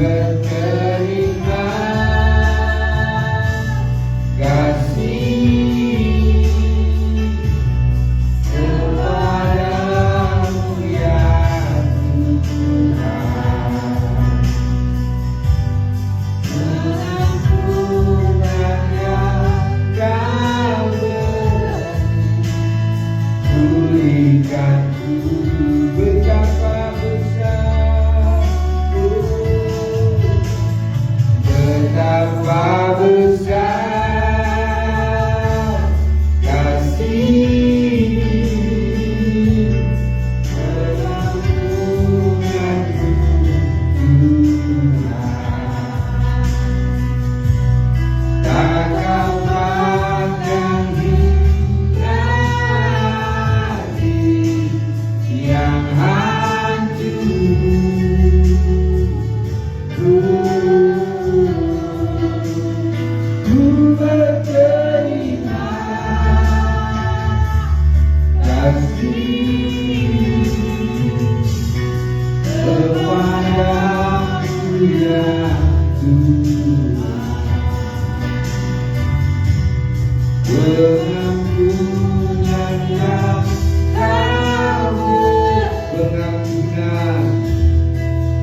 berterima kasih kepadamu ya Tuhan. Pengampunan yang Kau beri, pulihkanku betapa besar, betapa besar kasih pengampunanmu Tuhan. Tak Kau pandang hati yang hancur, ku berterima kasih kepadamu ya Tuhan. Pengampunan yang Kau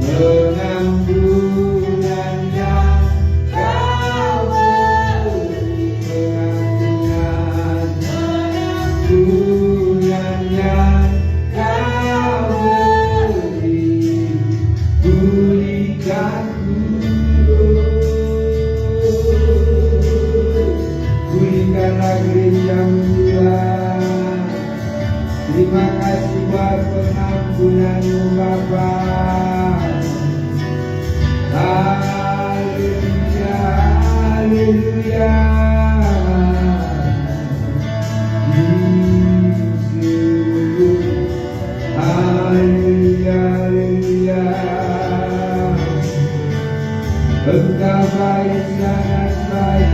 pengampunan yang Kau beri, pengampunan yang Kau beri, pulihkanlah gereja-Mu Tuhan. Terima kasih buat pengampunan-Mu Bapa. Haleluya, haleluya. Haleluya, haleluya. Engkau baik, sangat baik.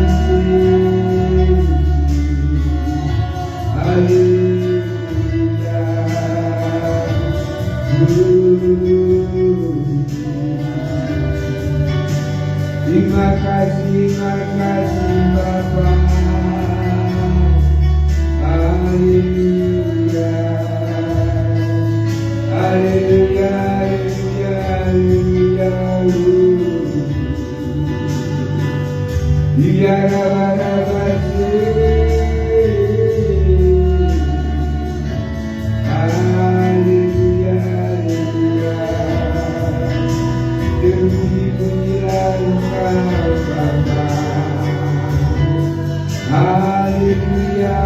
Haleluya. Terima kasih Bapa. Haleluya. Haleluya, haleluya, haleluya. Dia raba-raba haleluya, haleluya. Puji-pujilah Engkau Bapa. Haleluya.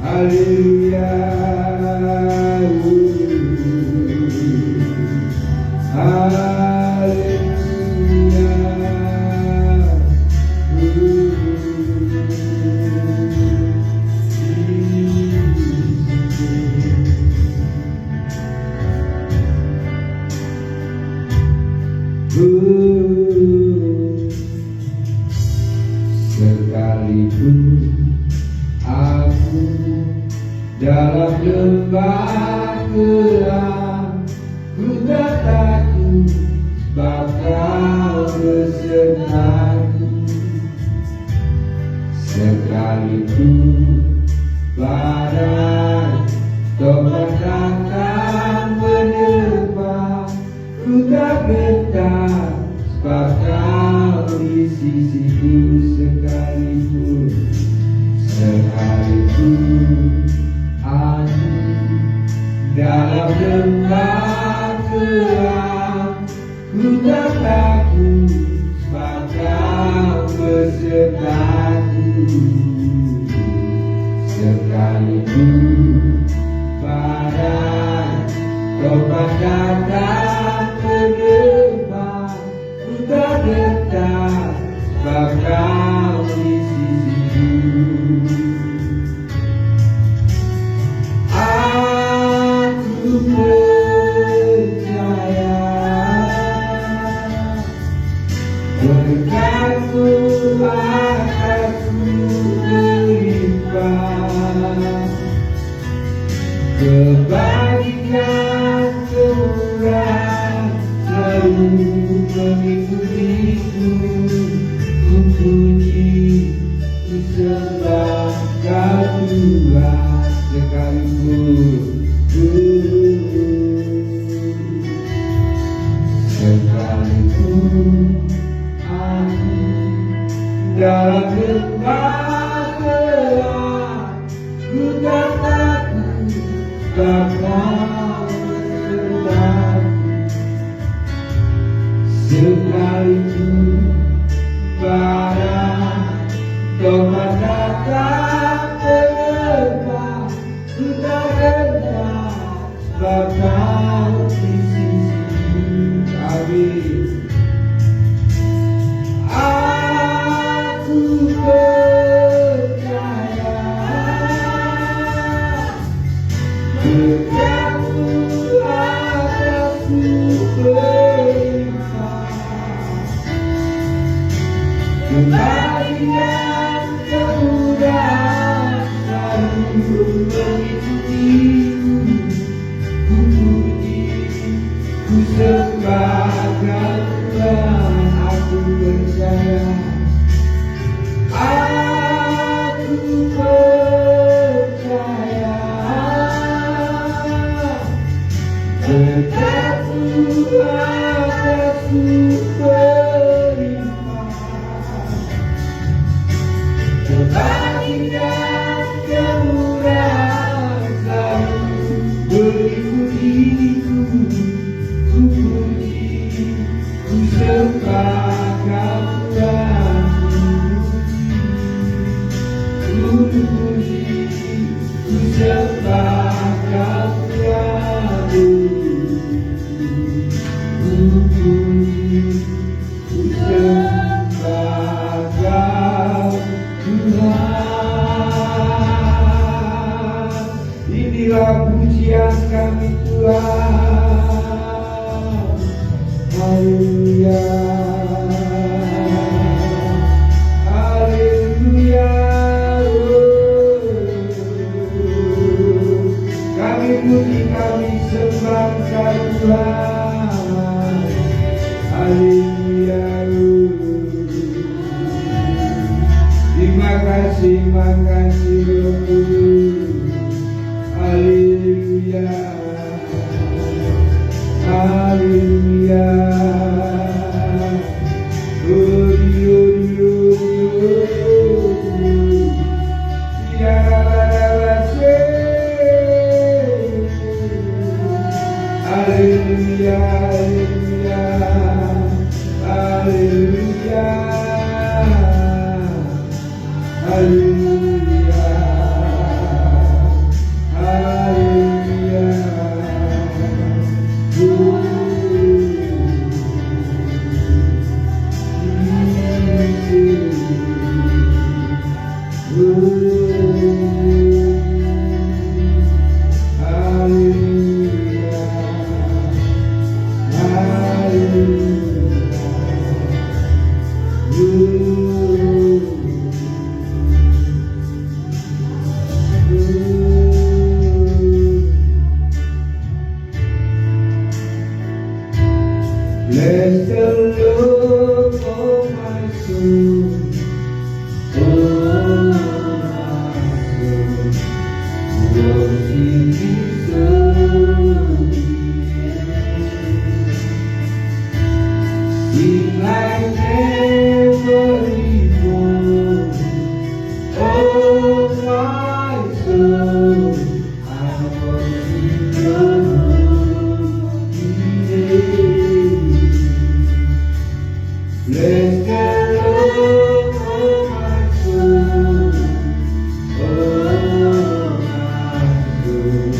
Haleluya. Sekalipun aku dalam lembah gelap, ku tak takut, sebab Kau besertaku. Sekalipun badai tobat datang menerpa, ku tak gentar, sebab Kau di sisiku. Sekalipun aku dalam lembah gelap, ku tak takut, sebab Kau besertaku. Sekalipun badai tobat datang menerpa, ku tak gentar, sebab Kau di sisiku. Aku percaya berkat-Mu akan ku melimpah. Bagikan kemurahan selalu mengikutiku. Ku puji, ku sembah Kau Tuhan sekalipun aku dalam lembah gelap, ku katakan Bapa bersamaku. Sekalipun badai topan datang menerpa, ku tak gentar sebab Kau di sisiku. Amin. Aku percaya berkat-Mu atasku berlimpah, kebahagiaan kemudahan selalu mengikutiku. Ku puji, ku sembah Kau Tuhan, aku percaya. Aku percaya berkat-Mu atasku berlimpah, kebahagiaan kemurahan selalu mengikutiku. Ku puji, ku sembah Kau Tuhan, ku puji, ku sembah Kau Tuhan, ku puji, ku sembah Kau Tuhan. Inilah pujian kami Tuhan. Haleluya, haleluya. Kami puji, kami sembah Kau Tuhan. Haleluya. Terima kasih, haleluya, haleluya. Haleluya, haleluya, haleluya, haleluya, haleluya. Bless the Lord, oh my soul, oh my soul, worship His holy name. Sing like never before, oh my soul, I worship Your holy name. Bless the Lord, oh my soul, oh my soul,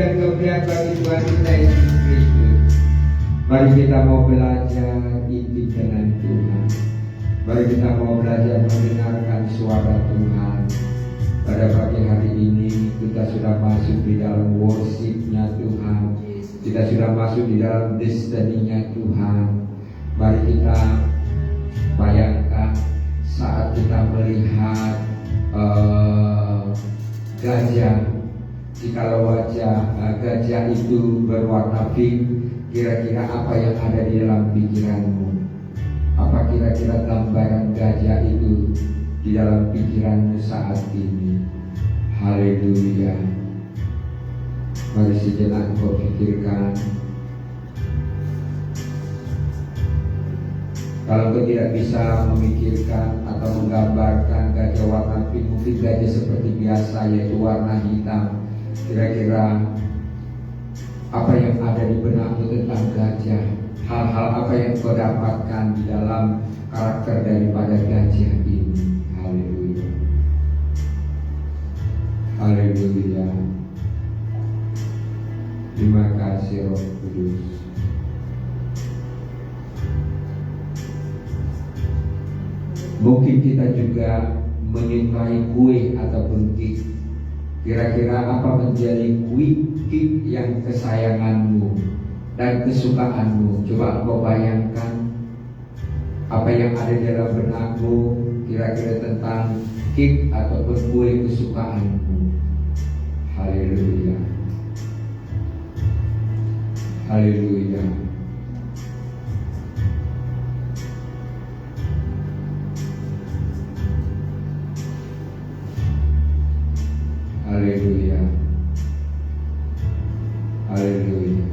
dan kemuliaan bagi Tuhan kita Yesus Kristus. Mari kita mau belajar intim dengan Tuhan. Mari kita mau belajar mendengarkan suara Tuhan. Pada pagi hari ini kita sudah masuk di dalam worship-Nya Tuhan. Kita sudah masuk di dalam destiny-Nya Tuhan. Mari kita bayangkan saat kita melihat gajah. Jikalau wajah gajah itu berwarna pink, kira-kira apa yang ada di dalam pikiranmu? Apa kira-kira gambaran gajah itu di dalam pikiranmu saat ini? Haleluya. Mari sejenak kau pikirkan. Kalau kau tidak bisa memikirkan atau menggambarkan gajah warna pink, mungkin gajah seperti biasa yaitu warna hitam. Kira-kira apa yang ada di benakmu tentang gajah? Hal-hal apa yang kau dapatkan di dalam karakter daripada gajah ini? Haleluya. Haleluya. Terima kasih Roh Kudus. Mungkin kita juga menyukai kue ataupun cake. Kira-kira apa menjadi cake yang kesayanganmu dan kesukaanmu? Coba kau bayangkan apa yang ada di dalam benakmu kira-kira tentang cake ataupun kue kesukaanmu. Haleluya. Haleluya. Haleluya. Haleluya.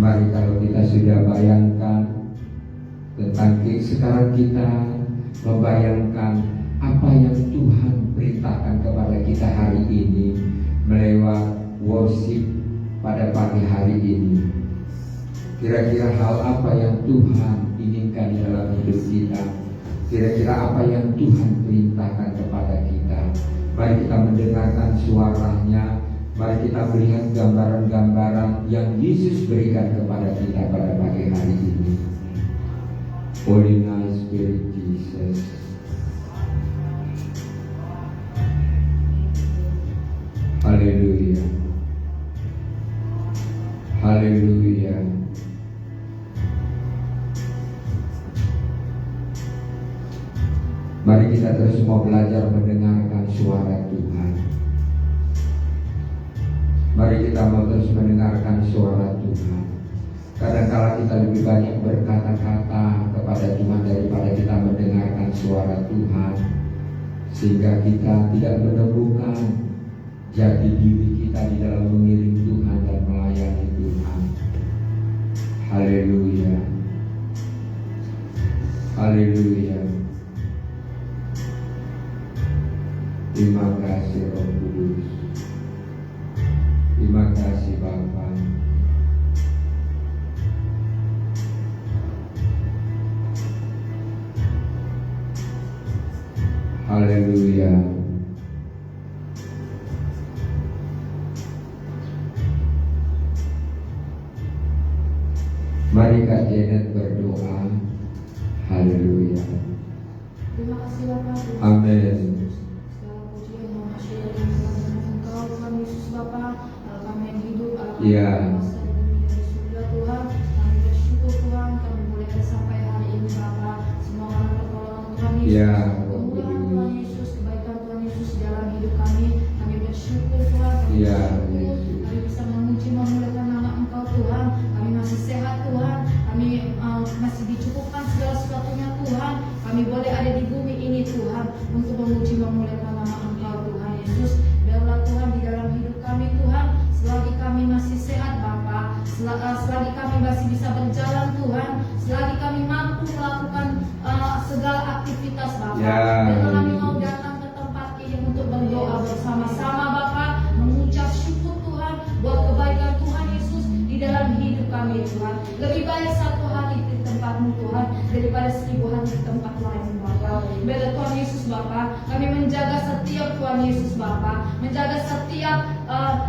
Mari kalau kita sudah bayangkan tentang cake, sekarang kita membayangkan apa yang Tuhan perintahkan kepada kita hari ini melewat worship pada pagi hari ini. Kira-kira hal apa yang Tuhan inginkan di dalam hidup kita? Kira-kira apa yang Tuhan perintahkan kepada kita? Mari kita mendengarkan suaranya. Mari kita melihat gambaran-gambaran yang Yesus berikan kepada kita pada pagi hari ini. Holy Spirit Jesus. Haleluya. Haleluya. Mari kita terus mau belajar mendengarkan suara Tuhan. Mari kita mau terus mendengarkan suara Tuhan. Kadang-kala kita lebih banyak berkata-kata kepada Tuhan daripada kita mendengarkan suara Tuhan, sehingga kita tidak menemukan jati diri kita di dalam mengiring Tuhan dan melayani Tuhan. Haleluya. Haleluya. Terima kasih Roh Kudus. Terima kasih Bapa. Haleluya. Mari Kak Janet berdoa. Haleluya. Terima kasih Bapak. Amin. Ya. Tuhan, kami bersyukur Tuhan, kami boleh sampai hari ini Bapak. Semua orang pertolongan Tuhan Yesus, Ya. kemuliaan Tuhan Yesus, kebaikan Tuhan Yesus dalam hidup kami. Kami bersyukur Tuhan, kami Ya, bersyukur, Yesus. kami bisa memuji memuliakan nama Engkau Tuhan. Kami masih sehat Tuhan, kami masih dicukupkan segala sesuatunya Tuhan. Kami boleh ada di bumi ini Tuhan untuk memuji memuliakan nama Engkau Tuhan Yesus. Biarlah Tuhan di dalam hidup kami Tuhan, selagi kami masih sehat Bapa, selagi kami masih bisa berjalan Tuhan, selagi kami mampu melakukan segala aktivitas Bapa. Ya, Dan kami Yesus. mau datang ke tempat ini untuk berdoa bersama-sama Bapa, mengucap syukur Tuhan buat kebaikan Tuhan Yesus di dalam hidup kami Tuhan. Lebih baik satu hari di tempatmu Tuhan daripada 1000 hari di tempat lain Bapa. Bapa. Biarlah Tuhan Yesus Bapa, kami menjaga setiap Tuhan Yesus Bapa, menjaga setiap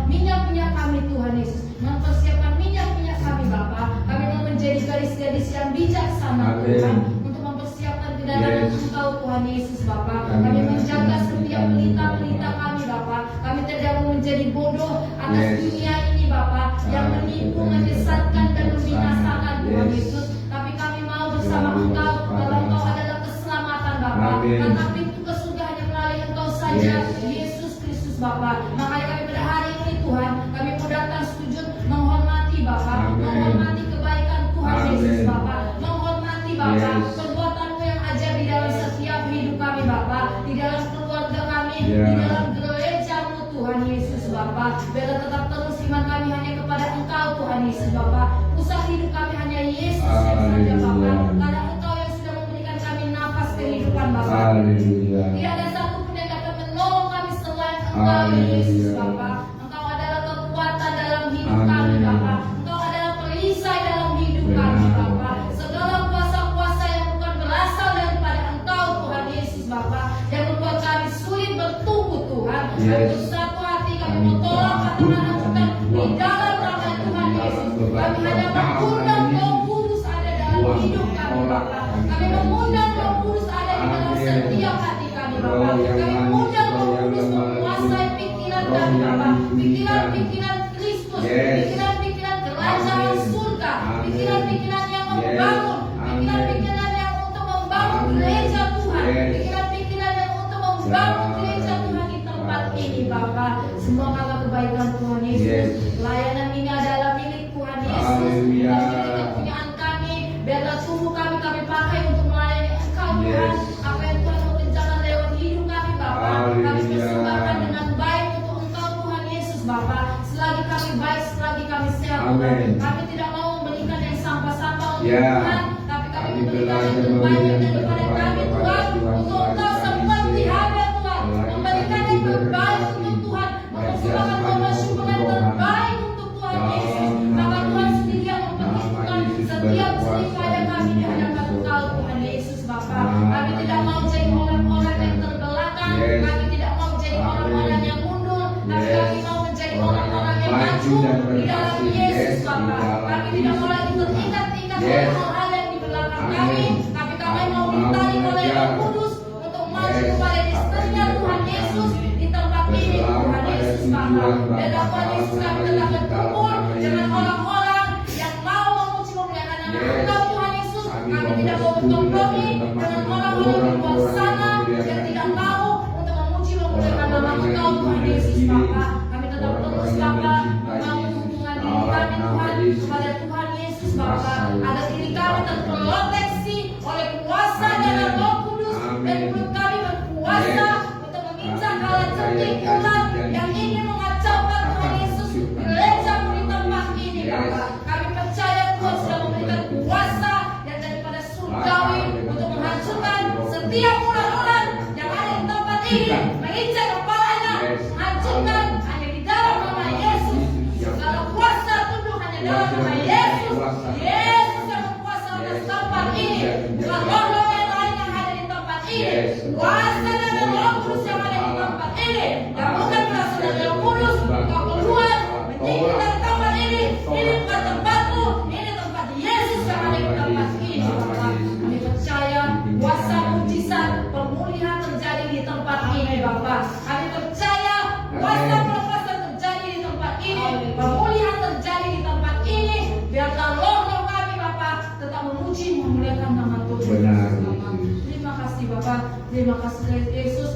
minyak-minyak kami Tuhan Yesus, mempersiapkan minyak-minyak kami Bapa. Kami mau menjadi gadis-gadis yang bijaksana Tuhan, untuk mempersiapkan di dalam Engkau Tuhan Yesus Bapa. Kami menjaga setiap pelita-pelita kami Bapa. Kami tidak mau menjadi bodoh atas dunia ini Bapa, yang menipu, menyesatkan dan membinasakan Tuhan Yesus. Tapi kami mau bersama Engkau, karena Engkau adalah keselamatan Bapa. Karena pintu ke surga hanya melalui Engkau saja, Yesus Kristus Bapa. Makanya kami pada hari ini Tuhan, kami mau datang sujud menghormati Bapa, menghormati kebaikan Tuhan Yesus Bapa, menghormati Bapa perbuatan-Mu yang ajaib di dalam setiap hidup kami Bapa, di dalam keluarga kami, di dalam gereja-Mu Tuhan Yesus Bapa. Biarlah tetap terus iman kami hanya kepada Engkau Tuhan Yesus Bapa. Pusat hidup kami hanya Yesus yang saja Bapa. Karena Engkau yang sudah memberikan kami nafas kehidupan Bapa. Tidak ada satu pun yang dapat menolong kami selain Engkau Yesus Bapa. Engkau adalah kekuatan dalam hidup kami Bapa. Engkau adalah perisai dalam hidup kami Bapa. Segala kuasa-kuasa yang bukan berasal daripada Engkau Tuhan Yesus Bapa, yang membuat kami sulit bertumbuh Tuhan. Untuk satu hati kami menolak kata-kata kita di dalam nama Tuhan Yesus. Kami hanya mengundang Roh Kudus ada dalam hidup kami Bapa. Kami mengundang Roh Kudus ada di dalam setiap hati kami Bapa. Kami mengundang Roh Kudus menguasai pikiran kami Bapa. Pikiran-pikiran Kristus, pikiran-pikiran kerajaan surga, pikiran-pikiran yang membangun, pikiran-pikiran yang untuk membangun gereja Tuhan, pikiran-pikiran yang untuk membangun gereja Tuhan di tempat ini Bapa. Semua kata kebaikan Tuhan Yesus, layanan ini adalah milik Tuhan Yesus, bukan milik kepunyaan kami. Biarlah tubuh kami pakai untuk melayani Engkau Tuhan. Apa yang Tuhan mau kerjakan lewat hidup kami Bapa, kami persembahkan dengan baik untuk Engkau Tuhan Yesus Bapa. Selagi kami baik, selagi kami sehat Tuhan, kami tidak mau memberikan yang sampah-sampah untuk Tuhan, tapi kami memberikan yang terbaik daripada kami Tuhan, untuk Engkau seperti Habel Tuhan, memberikan yang terbaik untuk Tuhan, mempersembahkan penyusupan yang terbaik untuk Tuhan Yesus. Maka Tuhan sendiri yang memperhitungkan setiap serikaya kami di hadapan Engkau Tuhan Yesus Bapa. Kami tidak mau jadi orang-orang yang terbelakang, kami tidak mau jadi orang-orang yang mundur, tapi kami mau menjadi orang-orang yang maju di dalam Yesus Bapa. Kami tidak mau lagi terikat-ikat oleh hal-hal yang di belakang kami, tapi kami mau ditarik oleh Roh Kudus untuk maju kepada istrinya Tuhan Yesus di tempat ini Tuhan Yesus Bapa. Dan Tuhan Yesus kami tetap berkumpul dengan orang-orang yang mau memuji memuliakan nama Engkau Tuhan Yesus. Kami tidak mau berkompromi dengan orang-orang di luar sana yang tidak mau untuk memuji memuliakan nama Engkau Tuhan Yesus Bapa. Kami tetap terus Bapa membangun hubungan diri kami Tuhan kepada Tuhan Yesus Bapa, agar diri kami terproteksi oleh kuasa dari Roh Kudus, dan mulut kami berkuasa untuk menginjak kala cengking ular yang ingin mengacaukan Tuhan Yesus gereja di tempat ini Bapa. Kami percaya Tuhan sudah memberikan kuasa yang daripada surgawi untuk menghancurkan setiap ular-ular yang ada di tempat ini, menginjak kepalanya, hancurkan hanya di dalam nama Yesus. Segala kuasa tunduk hanya dalam nama Yesus. Yesus yang berkuasa atas tempat ini, bukan roh-roh yang lain yang ada di tempat ini. Kuasa dari Roh Kudus yang ada di tempat ini, yang bukan berasal dari Roh Kudus, kau keluar menjadi dari tempat ini. Ini bukan tempatmu, ini tempat Yesus yang ada di tempat ini Bapa. Kami percaya kuasa mujizat pemulihan terjadi di tempat ini Bapa. Kami percaya kuasa pelepasan terjadi di tempat ini, pemulihan terjadi di tempat ini. Biarlah roh-roh kami Bapa tetap memuji memuliakan nama Tuhan Yesus Bapa. Terima kasih Bapa, terima kasih Yesus.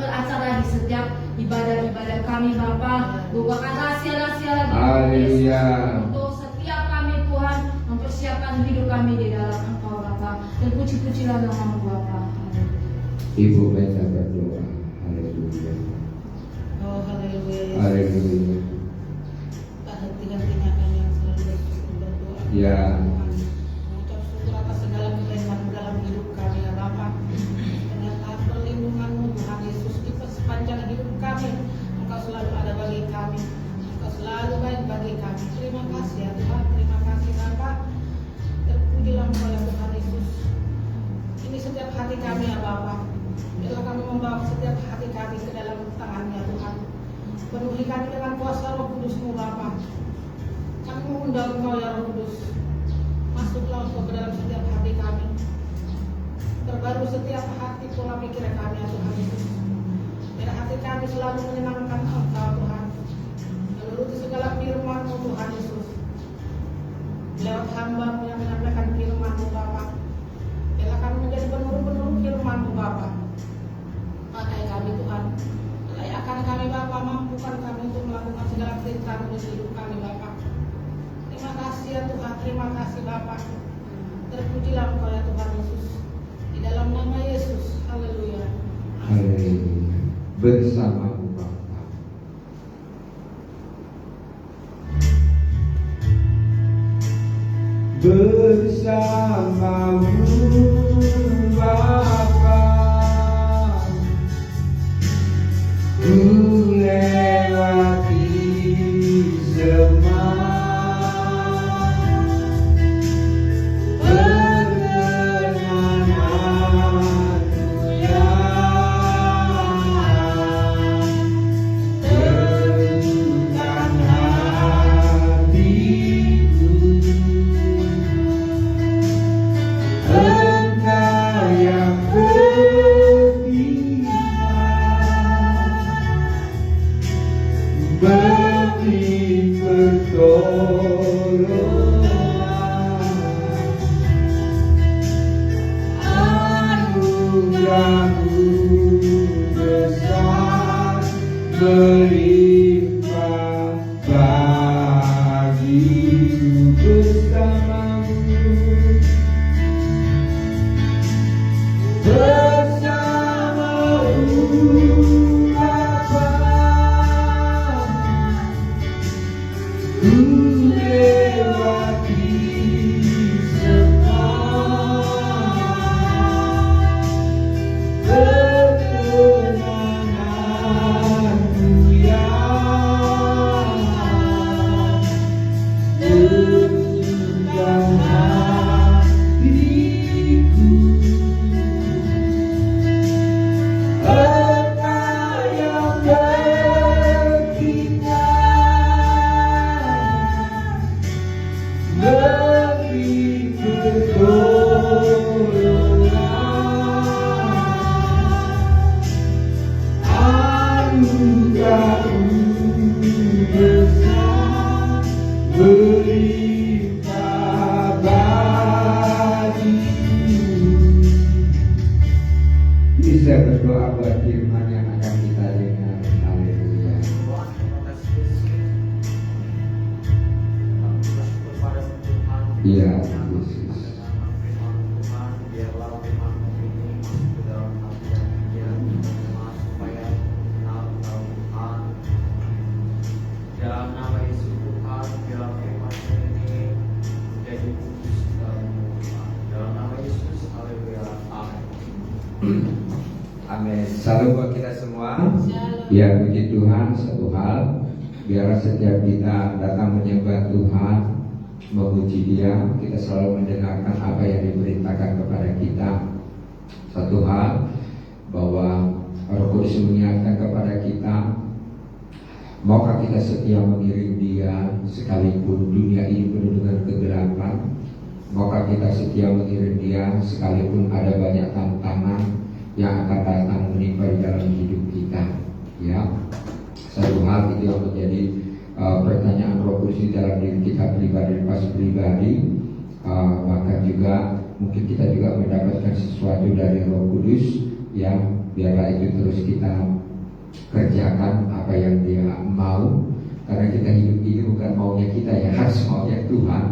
Beracara di setiap ibadah-ibadah kami Bapa, bukakan rahasia-rahasia lagi untuk setiap kami Tuhan, mempersiapkan hidup kami di dalam Engkau Bapa, dan puji-pujilah nama Bapa. Ibu Meta berdoa. Haleluya. Oh haleluya. Haleluya. Tak henti-hentinya kami yang selalu bersyukur berdoa. Ya. Mengucap syukur atas segala kebaikan dalam hidup kami ya Bapa. Ternyata perlindungan-Mu Tuhan Yesus di sepanjang hidup kami. Engkau selalu ada bagi kami. Engkau selalu baik bagi kami. Terima kasih ya Tuhan. Terima kasih Bapa. Terpujilah Engkau ya Tuhan Yesus. Ini setiap setiap hati kami ya Bapa. Biarlah kami membawa setiap hati kami ke dalam tangan-Nya Tuhan. Penuhi kami dengan kuasa Roh Kudus-Mu Bapa. Kami mengundang Engkau ya Roh Kudus. Masuklah Engkau ke dalam setiap hati kami. Terbaru setiap hati pola pikir kami ya Tuhan Yesus. Biar hati kami selalu menyenangkan Engkau Tuhan. Menuruti segala firman-Mu Tuhan Yesus. Lewat hamba-Mu yang menyampaikan firman-Mu Bapa. Biarlah kami menjadi penurut-penurut firman-Mu Bapa. Pakai kami Tuhan. Layakkan kami Bapa, mampukan kami untuk melakukan segala perintah-Mu di hidup kami Bapa. Terima kasih ya Tuhan, terima kasih Bapa. Terpujilah Engkau ya Tuhan Yesus. Di dalam nama Yesus, haleluya. Haleluya. Bersamamu Bapa. Bersamamu Bapa, ku lewati semua perkenananmu yang teguhkan hatiku. Engkau yang beriman, beri pertolongan, anugerah-Mu besar melimpah bagiku. Bersamamu Bapa, ku lewati semua perkenananmu yang teguhkan hatiku. Engkau yang berkitab, beri pertolongan, anugerah-Mu besar melimpah bagiku. Bisa berdoa buat firman yang akan kita dengar. Haleluya. Iya, Yesus. Dalam nama Yesus Tuhan, biarlah firman ini menjadi kudus dalam-Mu Tuhan. Dalam nama Yesus, haleluya, amin. Amin. Salam buat kita semua. Shalom. Ya, puji Tuhan. Satu hal, biarlah setiap kita datang menyembah Tuhan, memuji Dia, kita selalu mendengarkan apa yang diperintahkan kepada kita. Satu hal, bahwa Roh Kudus mengingatkan kepada kita, maukah kita setia mengiring Dia sekalipun dunia ini penuh dengan kegelapan? Maukah kita setia mengiring Dia sekalipun ada banyak tantangan yang akan datang menimpa di dalam hidup kita? Ya, satu hal itu yang menjadi pertanyaan Roh Kudus di dalam diri kita pribadi, pas pribadi. Maka juga mungkin kita juga mendapatkan sesuatu dari Roh Kudus, yang biarlah itu terus kita kerjakan apa yang Dia mau, karena kita hidup ini bukan maunya kita ya, harus maunya Tuhan.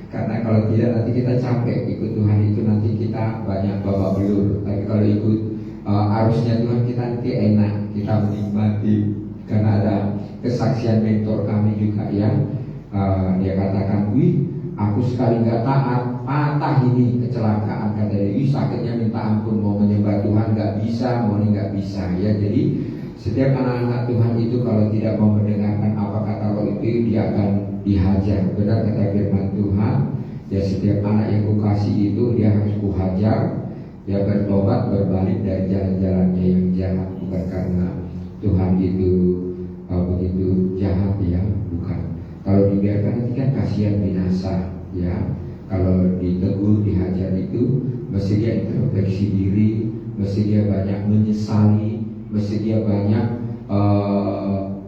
Karena kalau tidak nanti kita capek ikut Tuhan itu, nanti kita banyak babak belur. Tapi kalau ikut arusnya Tuhan, kita nanti enak, kita menikmati. Karena ada kesaksian mentor kami juga yang dia katakan, wih, aku sekali nggak taat, patah ini kecelakaan, kata dia, sakitnya minta ampun, mau menyembah Tuhan nggak bisa, mau ini nggak bisa. Ya, jadi setiap anak-anak Tuhan itu kalau tidak mau mendengarkan apa kata Roh itu, dia akan dihajar. Benar kata firman Tuhan, ya, setiap anak yang kukasih itu dia harus kuhajar, ya bertobat, berbalik dari jalan-jalannya yang jahat, bukan karena Tuhan itu begitu jahat ya, bukan. Kalau dibiarkan nanti kan kasihan binasa ya. Kalau ditegur, dihajar itu mesti dia introspeksi diri, mesti dia banyak menyesali, mesti dia banyak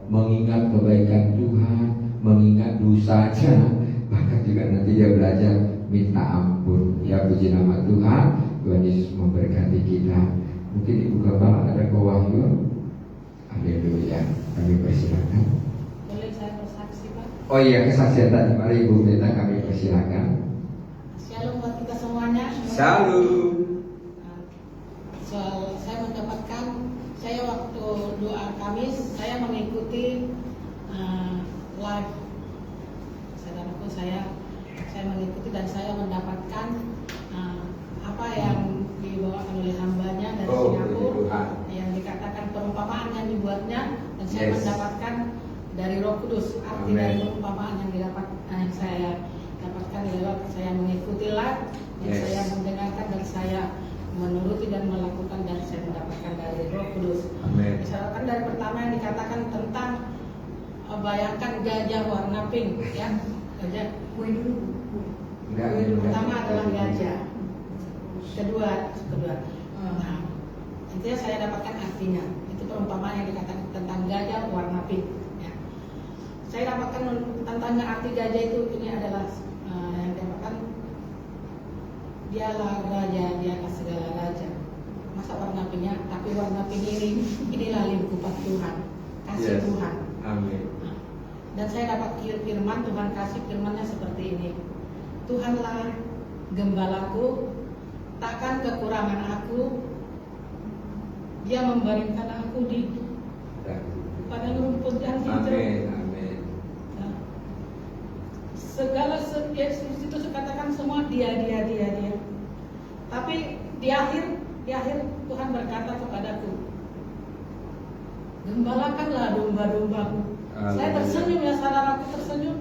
mengingat kebaikan Tuhan, mengingat dosanya, bahkan juga nanti dia belajar minta ampun. Ya, puji nama Tuhan. Tuhan Yesus memberkati kita. Mungkin Ibu Gembala ada kewahyuan. Haleluya. Kami persilakan. Boleh saya bersaksi, Pak? Oh iya, kesaksian tadi. Mari Ibu Beta, kami persilakan. Shalom buat kita semuanya. Shalom. Soal saya mendapatkan, saya waktu doa Kamis saya mengikuti live. Saudaraku, saya mengikuti dan saya mendapatkan apa yang dibawakan oleh hambanya dari Singapura, yang dikatakan perumpamaan yang dibuatnya, dan saya mendapatkan dari Roh Kudus arti dari perumpamaan yang saya dapatkan lewat saya mengikuti live, dan saya mendengarkan dan saya menuruti dan melakukan, dan saya mendapatkan dari Roh Kudus. Misalkan dari pertama yang dikatakan tentang bayangkan gajah warna pink, ya, gajah. Pertama adalah gajah. Kedua. Nah, intinya saya dapatkan artinya. Itu perumpamaan yang dikatakan tentang gajah warna pink. Ya. Saya dapatkan tentang arti gajah itu, ini adalah yang dapatkan, dialah raja di atas segala raja. Masa warna pinknya, tapi warna pink inilah lingkupan Tuhan, kasih Tuhan. Amin. Dan saya dapat firman Tuhan, kasih firmannya seperti ini. Tuhanlah gembalaku, takkan kekurangan aku. Dia membaringkan aku di padang rumput yang hijau. Amin. Nah, segala itu katakan semua dia. Tapi di akhir Tuhan berkata kepadaku, gembalakanlah domba-dombaku. Saya tersenyum ya, saudaraku, tersenyum.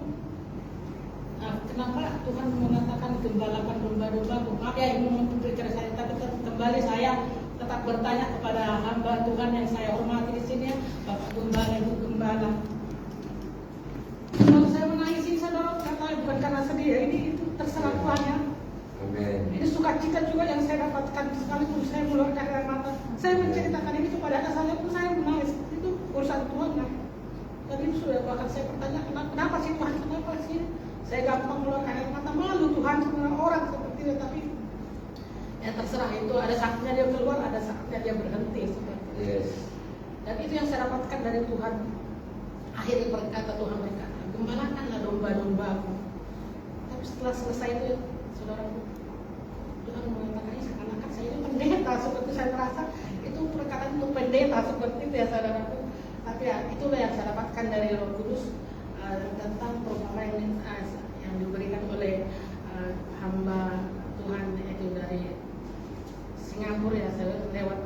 Nah, kenapa Tuhan mengatakan gembalakan domba-dombaku? Maaf ya, Ibu mempercayai saya, tapi kembali saya tetap bertanya kepada hamba Tuhan yang saya hormati di sini, ya, Bapak Gembala, Ibu Gembala. Kalau saya menangis ini, saudara, kata bukan karena sedih ya, ini itu terserah Tuhan ya. Amin. Ini sukacita juga yang saya dapatkan, sekalipun saya mengeluarkan air mata. Saya menceritakan ini kepada anak saya pun saya menangis. Itu urusan Tuhan ya. Tadi sudah bahkan saya bertanya, kenapa sih Tuhan, kenapa sih? Saya gampang mengeluarkan air mata, malu Tuhan sama orang seperti itu. Tapi ya terserah, itu ada saatnya dia keluar, ada saatnya dia berhenti seperti itu. Dan itu yang saya dapatkan dari Tuhan. Akhirnya berkata, Tuhan berkata, gembalakanlah domba-dombaku. Tapi setelah selesai itu, saudaraku, Tuhan mengatakan ini seakan-akan saya ini pendeta, seperti saya merasa itu perkataan untuk pendeta seperti itu ya, saudaraku. Tapi ya itulah yang saya dapatkan dari Roh Kudus tentang perumpamaan yang diberikan oleh hamba Tuhan, yaitu dari Singapura ya, lewat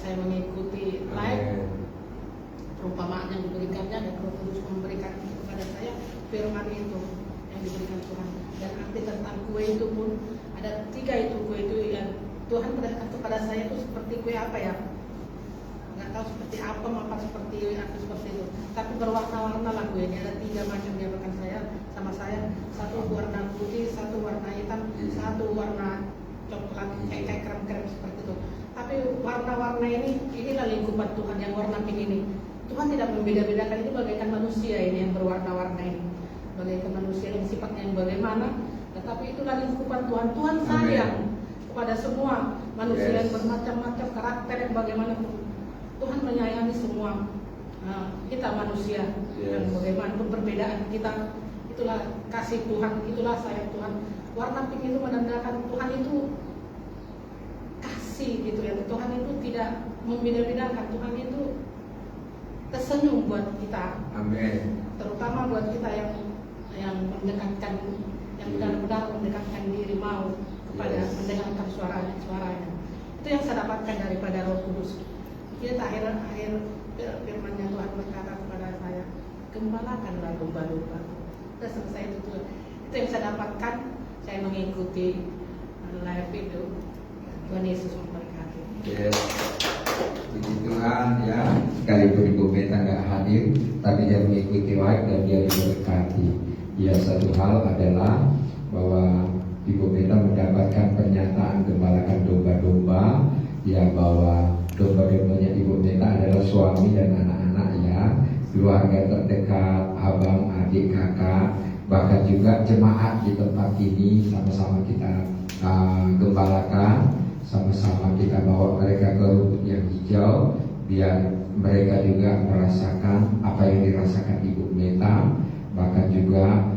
saya mengikuti live perumpamaan yang diberikannya, dan Roh Kudus memberikan kepada saya firman itu yang diberikan Tuhan. Dan arti tentang kue itu pun ada 3 itu kue itu yang Tuhan berikan kepada saya itu seperti kue apa ya? Nggak tahu seperti apa seperti itu. Tapi berwarna-warna lah kuenya. Ada 3 macam dia makan sama saya. 1 warna putih, 1 warna hitam, 1 warna coklat kayak krem-krem seperti itu. Tapi warna-warna inilah lingkupan Tuhan yang warna pink ini. Tuhan tidak membeda-bedakan, ini bagaikan manusia ini yang berwarna-warna ini. Bagaikan manusia yang sifatnya yang bagaimana, tetapi itulah lingkupan Tuhan. Tuhan sayang kepada semua manusia yang bermacam-macam karakter yang bagaimanapun. Tuhan menyayangi semua kita manusia yang bagaimana perbedaan kita. Itulah kasih Tuhan, itulah sayang Tuhan. Warna pink itu menandakan Tuhan itu kasih gitu ya. Tuhan itu tidak membeda-bedakan. Tuhan itu tersenyum buat kita. Amin. Terutama buat kita yang mendekatkan, yang benar-benar mendekatkan diri mau kepada mendengarkan suaranya. Itu yang saya dapatkan daripada Roh Kudus. Kita akhir firman-Nya Tuhan berkata kepada saya, gembalakanlah domba-domba. Sudah selesai itu yang saya dapatkan. Saya mengikuti live itu. Tuhan Yesus memberkati. Yes. Puji Tuhan ya, sekalipun Ibu Meta nggak hadir, tapi dia mengikuti live dan dia diberkati. Ya, satu hal adalah bahwa Ibu Meta mendapatkan pernyataan gembalakan domba-domba, ya, bahwa domba-dombanya Ibu Meta adalah suami dan anak-anak ya, keluarga terdekat, abang, adik, kakak, bahkan juga jemaat di tempat ini sama-sama kita gembalakan, sama-sama kita bawa mereka ke rumput yang hijau, biar mereka juga merasakan apa yang dirasakan Ibu Meta, bahkan juga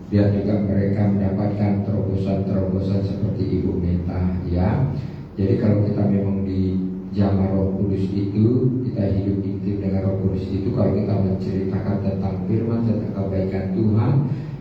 biar juga mereka mendapatkan terobosan-terobosan seperti Ibu Meta ya. Jadi kalau kita memang di zaman Roh Kudus itu, kita hidup intim dengan Roh Kudus itu, kalau kita menceritakan tentang firman, tentang kebaikan Tuhan,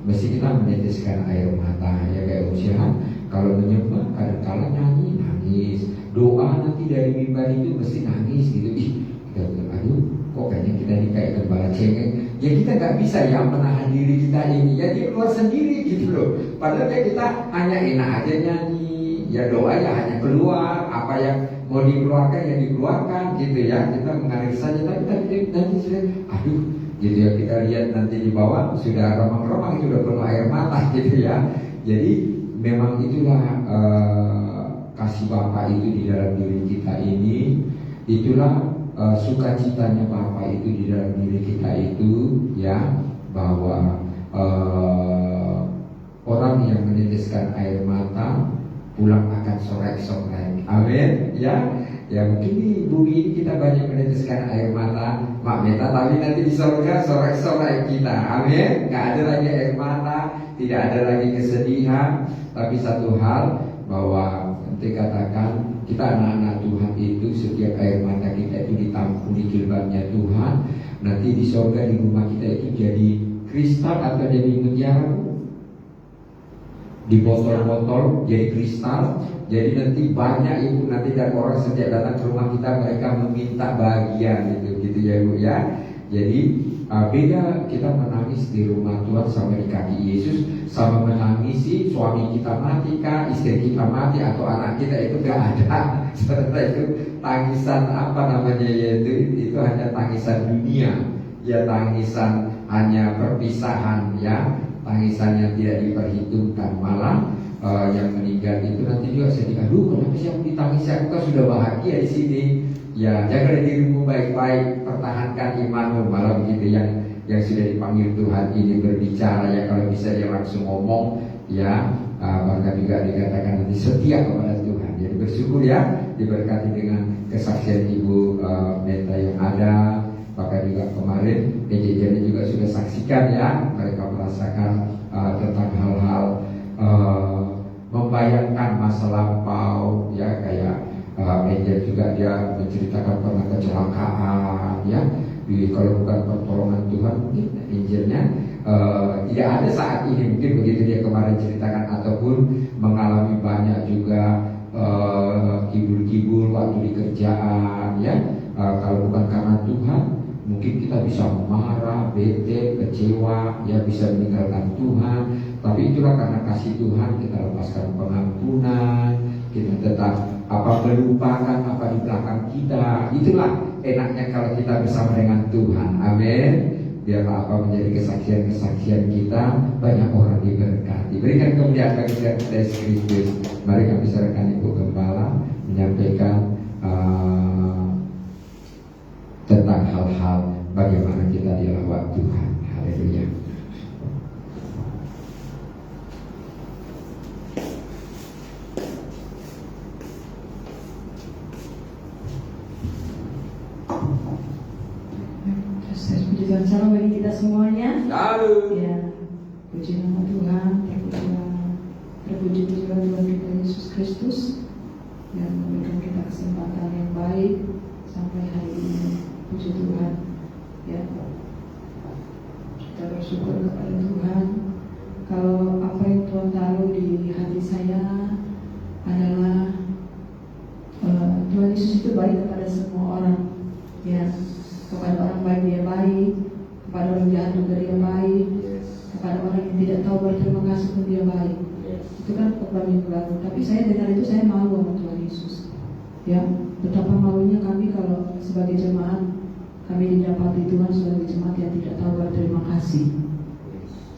mesti kita meneteskan air mata ya, kayak usian. Kalau menyembah kadang-kala nyanyi, nangis, doa nanti dari mimbar itu mesti nangis gitu. Ih, kita bilang, aduh, kok kayaknya kita ini kayak gembala cengeng. Ya kita nggak bisa ya menahan diri kita ini, ya dia keluar sendiri gitu loh. Padahal ya kita hanya enak aja nyanyi, ya doa ya hanya keluar, apa yang mau dikeluarkan ya dikeluarkan gitu ya. Kita mengalir saja, tapi nanti sudah, aduh, gitu ya, kita lihat nanti di bawah sudah remang-remang, sudah penuh air mata gitu ya. Jadi memang itulah kasih Bapa itu di dalam diri kita ini, itulah sukacitanya Bapa itu di dalam diri kita itu ya, bahwa orang yang meneteskan air mata pulang akan sorak-sorai. Amin ya. Ya mungkin di bumi ini kita banyak meneteskan air mata Mak Meta, tapi nanti di surga sorak-sorai kita. Amin. Gak ada lagi air mata, tidak ada lagi kesedihan. Tapi satu hal, bahwa nanti katakan kita anak-anak Tuhan itu, setiap air mata kita itu ditampung di jilbabnya Tuhan. Nanti di surga, di rumah kita itu jadi kristal atau jadi mutiara, di botol-botol jadi kristal. Jadi nanti banyak Ibu, nanti dan orang setiap datang ke rumah kita, mereka meminta bagian gitu ya Ibu ya. Jadi beda kita menangis di rumah Tuhan sama di kaki Yesus, sama menangisi suami kita mati kah, istri kita mati, atau anak kita, itu gak ada. Seperti itu tangisan apa namanya, yaitu itu hanya tangisan dunia ya, tangisan hanya perpisahan ya, tangisan yang tidak diperhitungkan. Malah yang meninggal itu nanti juga sedih, aduh kenapa sih aku ditangisi, aku kan sudah bahagia di sini. Ya, jaga dirimu baik-baik, pertahankan imanmu. Malah begitu yang sudah dipanggil Tuhan ini berbicara ya, kalau bisa dia langsung ngomong ya. Bahkan juga dikatakan nanti setia kepada Tuhan. Jadi bersyukur ya, diberkati dengan kesaksian Ibu Meta yang ada. Bahkan juga kemarin PJJ juga sudah saksikan ya, mereka merasakan tentang hal-hal membayangkan masa lampau ya, kayak Angel juga dia menceritakan pernah kecelakaan ya. Kalau bukan pertolongan Tuhan, mungkin Angelnya tidak ada saat ini, mungkin begitu dia kemarin ceritakan, ataupun mengalami banyak juga kibul-kibul waktu di kerjaan ya. Kalau bukan karena Tuhan, mungkin kita bisa marah, bete, kecewa ya, bisa meninggalkan Tuhan. Tapi itulah karena kasih Tuhan, kita lepaskan pengampunan, kita tetap melupakan apa di belakang kita. Itulah enaknya kalau kita bersama dengan Tuhan. Amin. Biarlah menjadi kesaksian-kesaksian kita, banyak orang diberkati. Berikan kemuliaan bagi Yesus Kristus. Mari kami serahkan Ibu Gembala menyampaikan tentang hal-hal bagaimana kita dilawat Tuhan. Haleluya. Puji Tuhan, salam bagi kita semuanya. Lalu Ya, puji nama Tuhan, terpuji Tuhan kita Yesus Kristus yang memberikan kita kesempatan yang baik sampai hari ini. Puji Tuhan. Ya, kita bersyukur kepada Tuhan. Kalau apa yang Tuhan taruh di hati saya adalah Tuhan Yesus itu baik kepada semua orang. Ya, kepada orang baik dia baik, kepada orang jahat juga dia baik, kepada orang yang tidak tahu berterima kasih pun dia baik. Itu kan khotbah minggu lalu. Tapi saya dengar itu saya malu sama Tuhan Yesus. Ya, betapa malunya kami kalau sebagai jemaat kami didapati Tuhan sebagai jemaat yang tidak tahu berterima kasih.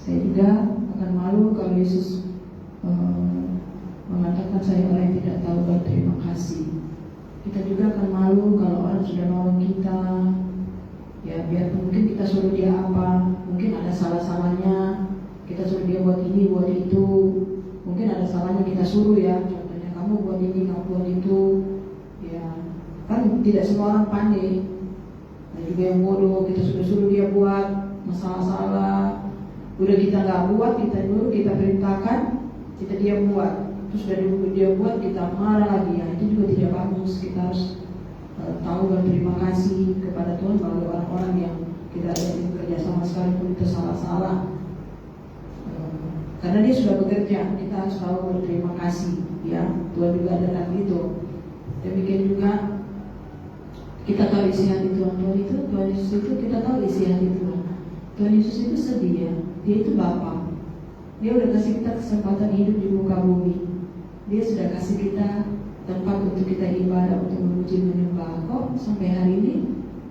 Saya juga akan malu kalau Yesus mengatakan saya orang yang tidak tahu berterima kasih. Kita juga akan malu kalau orang sudah nolong kita. Ya, biarpun mungkin kita suruh dia apa, mungkin ada salah-salahnya. Kita suruh dia buat ini, buat itu. Mungkin ada salahnya kita suruh ya. Contohnya kamu buat ini, kamu buat itu. Ya, kan tidak semua orang pandai. Ada juga yang bodoh. Kita suruh dia buat masalah-salah. Udah kita nggak buat, kita dulu kita perintahkan, kita dia buat. Terus dari dia buat kita marah lagi. Ya, itu juga tidak bagus. Kita harus tahu berterima kasih kepada Tuhan bagi orang-orang yang kita ada bekerja sama sekalipun itu salah-salah. Karena dia sudah bekerja, kita harus tahu berterima kasih. Ya, Tuhan juga ada kan itu. Demikian juga kita tahu isi hati Tuhan. Tuhan Yesus itu kita tahu isi hati Tuhan. Tuhan Yesus itu sedih ya. Dia itu Bapa. Dia udah kasih kita kesempatan hidup di muka bumi. Dia sudah kasih kita tempat untuk kita ibadah, untuk memuji menyembah. Kok sampai hari ini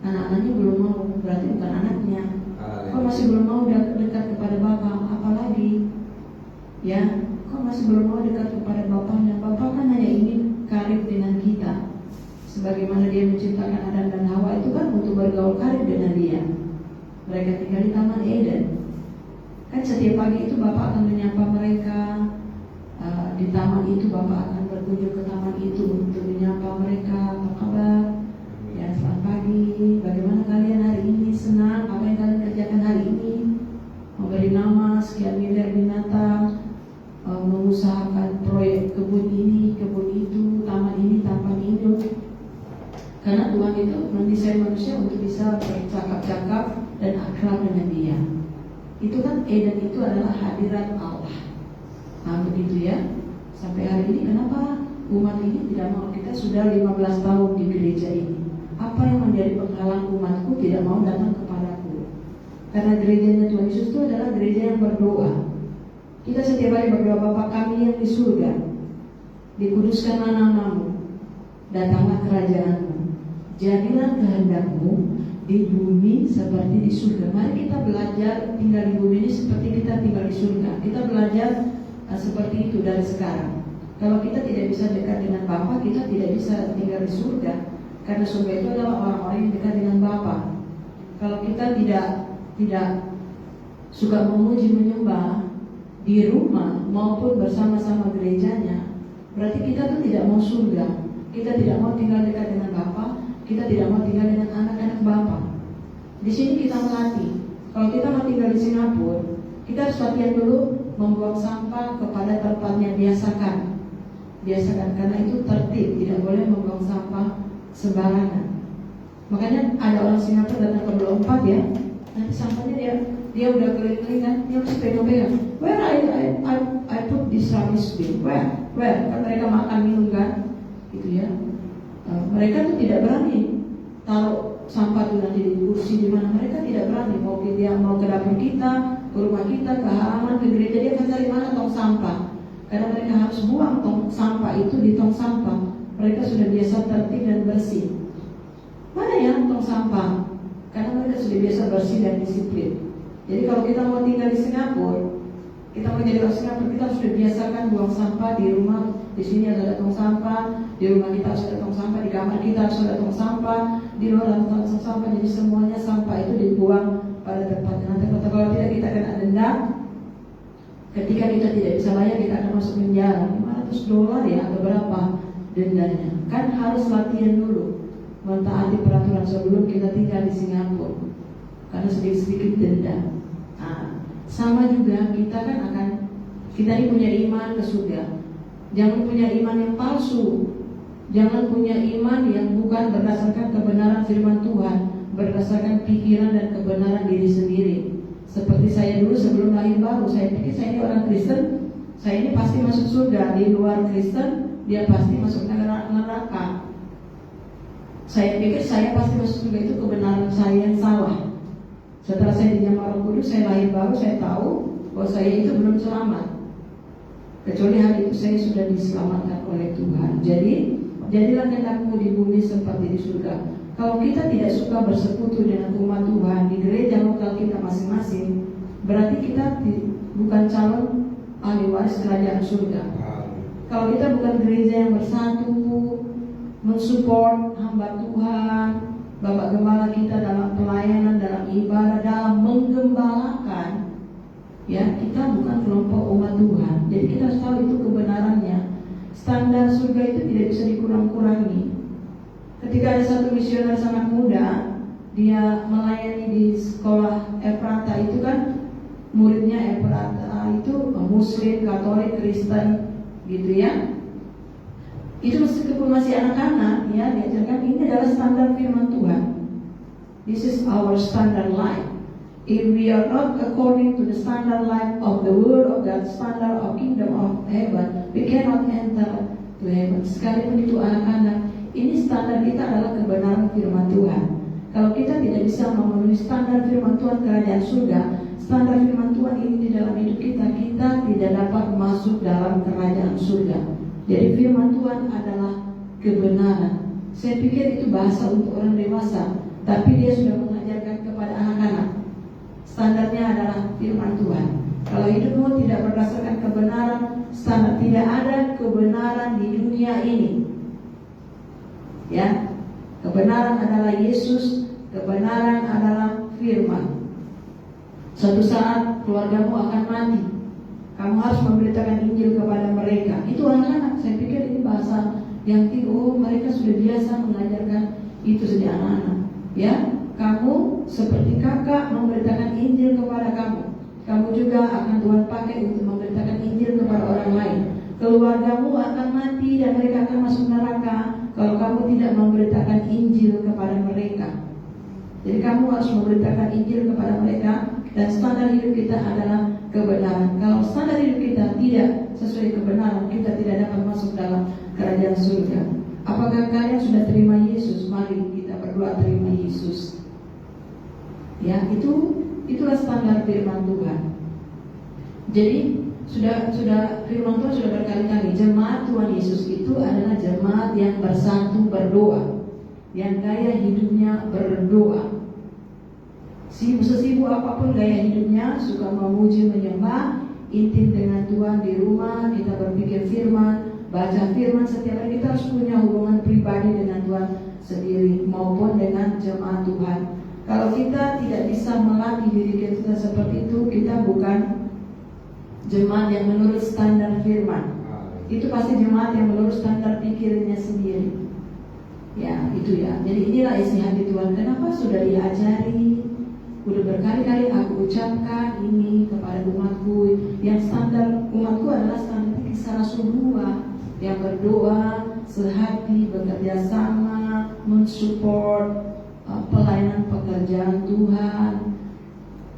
anak-anaknya belum mau? Berarti bukan anaknya. Kok masih belum mau dekat kepada Bapa? Apalagi ya, kok masih belum mau dekat kepada Bapaknya? Bapa kan hanya ingin karib dengan kita. Sebagaimana dia menciptakan Adam dan Hawa itu kan untuk bergaul karib dengan dia. Mereka tinggal di Taman Eden. Kan setiap pagi itu Bapa akan menyapa mereka. Di taman itu Bapak akan berkunjung ke taman itu untuk menyapa mereka. Apa kabar? Ya, selamat pagi. Bagaimana kalian hari ini? Senang? Apa yang kalian kerjakan hari ini? Memberi nama sekian miliar binatang, mengusahakan proyek kebun ini, kebun itu, taman ini, taman itu. Karena Tuhan itu mendesain manusia untuk bisa bercakap-cakap dan akrab dengan Dia. Itu kan Eden itu adalah hadirat Allah. Nah, begitu ya. Sampai hari ini kenapa umat ini tidak mau? Kita sudah 15 tahun di gereja ini. Apa yang menjadi penghalang umatku tidak mau datang kepadaku? Karena gerejanya Tuhan Yesus itu adalah gereja yang berdoa. Kita setiap hari berdoa, Bapa kami yang di surga, dikuduskanlah namamu, datanglah kerajaanmu, jadilah kehendakmu di bumi seperti di surga. Mari kita belajar tinggal di bumi ini seperti kita tinggal di surga. Kita belajar seperti itu dari sekarang. Kalau kita tidak bisa dekat dengan Bapa, kita tidak bisa tinggal di surga. Karena surga itu adalah orang-orang yang dekat dengan Bapa. Kalau kita tidak suka memuji menyembah di rumah maupun bersama-sama gerejanya, berarti kita tuh tidak mau surga. Kita tidak mau tinggal dekat dengan Bapa. Kita tidak mau tinggal dengan anak-anak Bapa. Di sini kita melatih. Kalau kita mau tinggal di Singapura, kita harus latihan dulu membuang sampah kepada tempatnya. Biasakan karena itu tertib, tidak boleh membuang sampah sembarangan. Makanya ada orang Singapura datang ke Blok 4 ya, nanti sampahnya dia udah keliling kan, dia harus pegang-pegang. Where I put this rubbish bin? Where? Kan mereka makan minum kan, gitu ya. Mereka tuh tidak berani taruh sampah itu nanti di kursi di mana. Mereka tidak berani. Mau ke dapur kita, ke rumah kita, ke halaman, ke gereja, dia akan cari mana tong sampah. Karena mereka harus buang tong sampah itu di tong sampah. Mereka sudah biasa tertib dan bersih. Mana ya tong sampah? Karena mereka sudah biasa bersih dan disiplin. Jadi kalau kita mau tinggal di Singapura, kita mau jadi orang Singapura, kita sudah biasakan buang sampah di rumah. Di sini ada tong sampah, di rumah kita harus ada tong sampah, di kamar kita harus ada tong sampah, di luar ada tong sampah. Jadi semuanya sampah itu dibuang pada tempatnya. Nanti kalau tidak kita kena denda. Ketika kita tidak bisa bayar, kita akan masuk penjara. $500 ya atau berapa dendanya. Kan harus latihan dulu mentaati peraturan sebelum kita tinggal di Singapura. Karena sedikit-sedikit denda. Nah, sama juga kita ini punya iman ke surga. Jangan punya iman yang palsu. Jangan punya iman yang bukan berdasarkan kebenaran firman Tuhan, berdasarkan pikiran dan kebenaran diri sendiri. Seperti saya dulu sebelum lahir baru, saya pikir saya ini orang Kristen, saya ini pasti masuk surga. Di luar Kristen, dia pasti masuk neraka. Saya pikir saya pasti masuk surga, itu kebenaran saya yang salah. Setelah saya dijamah Roh Kudus, saya lahir baru, saya tahu bahwa saya itu belum selamat. kecuali hari itu saya sudah diselamatkan oleh Tuhan. Jadi jadilah kehendakmu di bumi seperti di surga. Kalau kita tidak suka bersekutu dengan umat Tuhan di gereja lokal kita masing-masing, berarti kita bukan calon ahli waris kerajaan surga. Kalau kita bukan gereja yang bersatu, mensupport hamba Tuhan, Bapak Gembala kita dalam pelayanan, dalam ibadah, dalam menggembalakan, ya, kita bukan kelompok umat Tuhan. Jadi kita harus tahu itu kebenarannya. Standar surga itu tidak bisa dikurang-kurangi. Ketika ada satu misioner sangat muda, dia melayani di sekolah Efrata, itu kan muridnya Efrata itu Muslim, Katolik, Kristen, gitu ya. Itu meskipun masih anak-anak, ya, diajarkan ini adalah standar firman Tuhan. This is our standard life. If we are not according to the standard life of the Word of God, standard of kingdom of heaven, we cannot enter to heaven. Sekalipun itu anak-anak, ini standar kita adalah kebenaran firman Tuhan. Kalau kita tidak bisa memenuhi standar firman Tuhan kerajaan surga, standar firman Tuhan ini di dalam hidup kita, kita tidak dapat masuk dalam kerajaan surga. Jadi firman Tuhan adalah kebenaran. Saya pikir itu bahasa untuk orang dewasa, tapi dia sudah mengajarkan kepada anak-anak. Standarnya adalah firman Tuhan. Kalau hidupmu tidak berdasarkan kebenaran, standar, tidak ada kebenaran di dunia ini. Ya, kebenaran adalah Yesus, kebenaran adalah firman. Suatu saat keluargamu akan mati, kamu harus memberitakan Injil kepada mereka. Itu anak-anak, saya pikir ini bahasa yang mereka sudah biasa mengajarkan itu sejak anak-anak. Ya, kamu seperti kakak memberitakan Injil kepada kamu. Kamu juga akan Tuhan pakai untuk memberitakan Injil kepada orang lain. Keluargamu akan mati dan mereka akan masuk neraka kalau kamu tidak memberitakan Injil kepada mereka. Jadi kamu harus memberitakan Injil kepada mereka. Dan standar hidup kita adalah kebenaran. Kalau standar hidup kita tidak sesuai kebenaran, kita tidak dapat masuk dalam kerajaan surga. Apakah kalian sudah terima Yesus? Mari kita berdoa terima Yesus. Ya, itulah standar firman Tuhan. Jadi sudah firman Tuhan sudah berkali-kali, jemaat Tuhan Yesus itu adalah jemaat yang bersatu berdoa, yang gaya hidupnya berdoa. Sesibuk apapun gaya hidupnya, suka memuji, menyembah, intim dengan Tuhan di rumah, kita berpikir firman, baca firman setiap hari. Kita harus punya hubungan pribadi dengan Tuhan sendiri maupun dengan jemaat Tuhan. Kalau kita tidak bisa melatih diri kita seperti itu, kita bukan jemaat yang menurut standar firman. Itu pasti jemaat yang menurut standar pikirnya sendiri. Ya, itu ya. Jadi inilah isi hati Tuhan. Kenapa sudah diajari? Udah berkali-kali aku ucapkan ini kepada umatku. Yang standar umatku adalah standar pikir secara sungguh, yang berdoa sehati, bekerja sama, mensupport pelayanan pekerjaan Tuhan.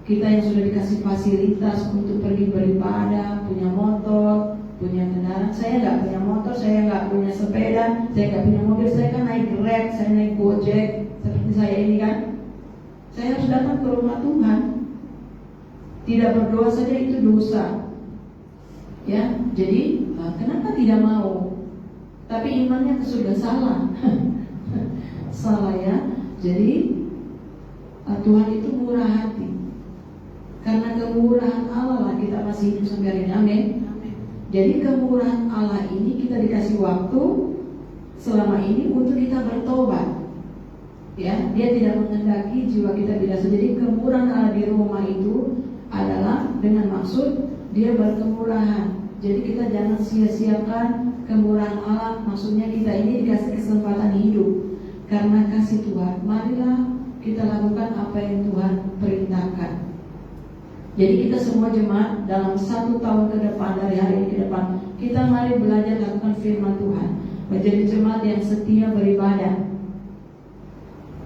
Kita yang sudah dikasih fasilitas untuk pergi beribadah, punya motor, punya kendaraan. Saya nggak punya motor, saya nggak punya sepeda, saya nggak punya mobil. Saya kan naik Grab, saya naik Gojek, seperti saya ini kan. Saya harus datang ke rumah Tuhan. Tidak berdoa saja itu dosa. Ya, jadi kenapa tidak mau? Tapi imannya sudah salah. Salah ya. Jadi Tuhan itu murah hati. Karena kemurahan Allah lah kita masih hidup sampai hari ini. Amin. Jadi kemurahan Allah ini kita dikasih waktu selama ini untuk kita bertobat. Ya, dia tidak menghendaki jiwa kita binasa. Jadi kemurahan Allah di Roma itu adalah dengan maksud dia berkemurahan. Jadi kita jangan sia-siakan kemurahan Allah. Maksudnya kita ini dikasih kesempatan hidup karena kasih Tuhan. Marilah kita lakukan apa yang Tuhan perintahkan. Jadi kita semua jemaat dalam 1 tahun ke depan, dari hari ini ke depan, kita mari belajar lakukan firman Tuhan, menjadi jemaat yang setia beribadah.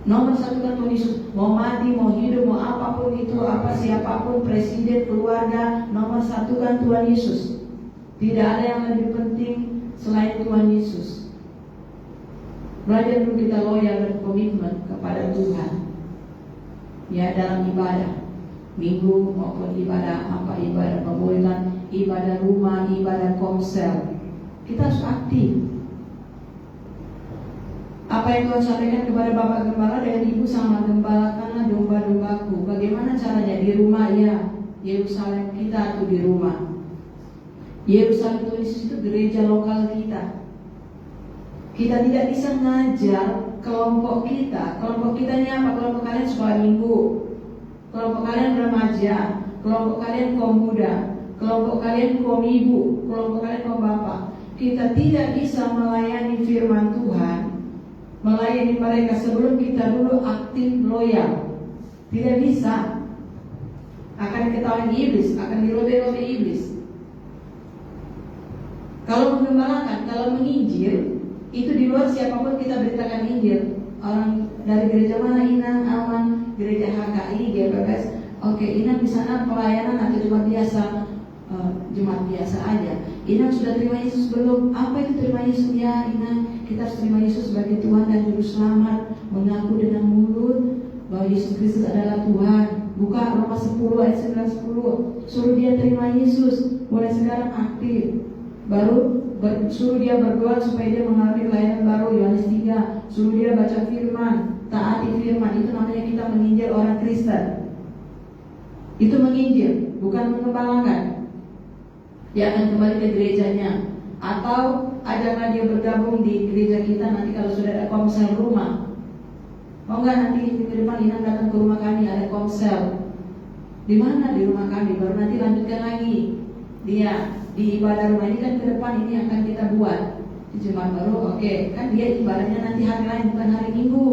Nomor satu kan Tuhan Yesus. Mau mati, mau hidup, mau apapun itu, siapapun, presiden, keluarga, nomor satu kan Tuhan Yesus. Tidak ada yang lebih penting selain Tuhan Yesus. Belajar dulu kita loyal dan komitmen kepada Tuhan. Ya, dalam ibadah minggu maupun ibadah ibadah pemuritan, ibadah rumah, ibadah komsel. Kita harus aktif. Apa yang Tuhan sampaikan kepada Bapak Gembala dengan Ibu sama, gembalakanlah domba-dombaku. Bagaimana caranya? Di rumah ya, Yerusalem kita atau di rumah. Yerusalem Tuhan Yesus itu gereja lokal kita. Kita tidak bisa ngajar kelompok kita. Kelompok kita ini apa? Kelompok kalian sekolah minggu, kelompok kalian remaja, kelompok kalian kaum muda, kelompok kalian kaum ibu, kelompok kalian kaum bapak. Kita tidak bisa melayani firman Tuhan, melayani mereka sebelum kita dulu aktif loyal. Tidak bisa. Akan ketahuan iblis, akan dirobe-robe iblis. Kalau mengembalakan, kalau menginjil, itu di luar siapapun kita beritakan Injil. Orang dari gereja mana? Inang, Aman, gereja HKI, GPPS. Oke, Inang di sana pelayanan atau Jumat biasa? Jumat biasa aja. Inang sudah terima Yesus belum? Apa itu terima Yesus? Ya Inang, kita harus terima Yesus sebagai Tuhan dan Juru Selamat. Mengaku dengan mulut bahwa Yesus Kristus adalah Tuhan. Buka Roma 10 ayat 9-10. Suruh dia terima Yesus. Mulai sekarang aktif. Baru suruh dia berdoa supaya dia mengalami pelayanan baru. Yohanes 3. Suruh dia baca firman, taati firman. Itu namanya kita menginjil orang Kristen. Itu menginjil, bukan mengembalakan. Dia akan kembali ke gerejanya. Atau ajaklah dia bergabung di gereja kita. Nanti kalau sudah ada komsel rumah, mau nggak nanti minggu depan Inang datang ke rumah kami, ada komsel. Di mana? Di rumah kami. Baru nanti lanjutkan lagi. Dia di ibadah rumah ini kan ke depan ini akan kita buat di Jumat baru. Oke, kan dia ibadahnya nanti hari lain bukan hari Minggu.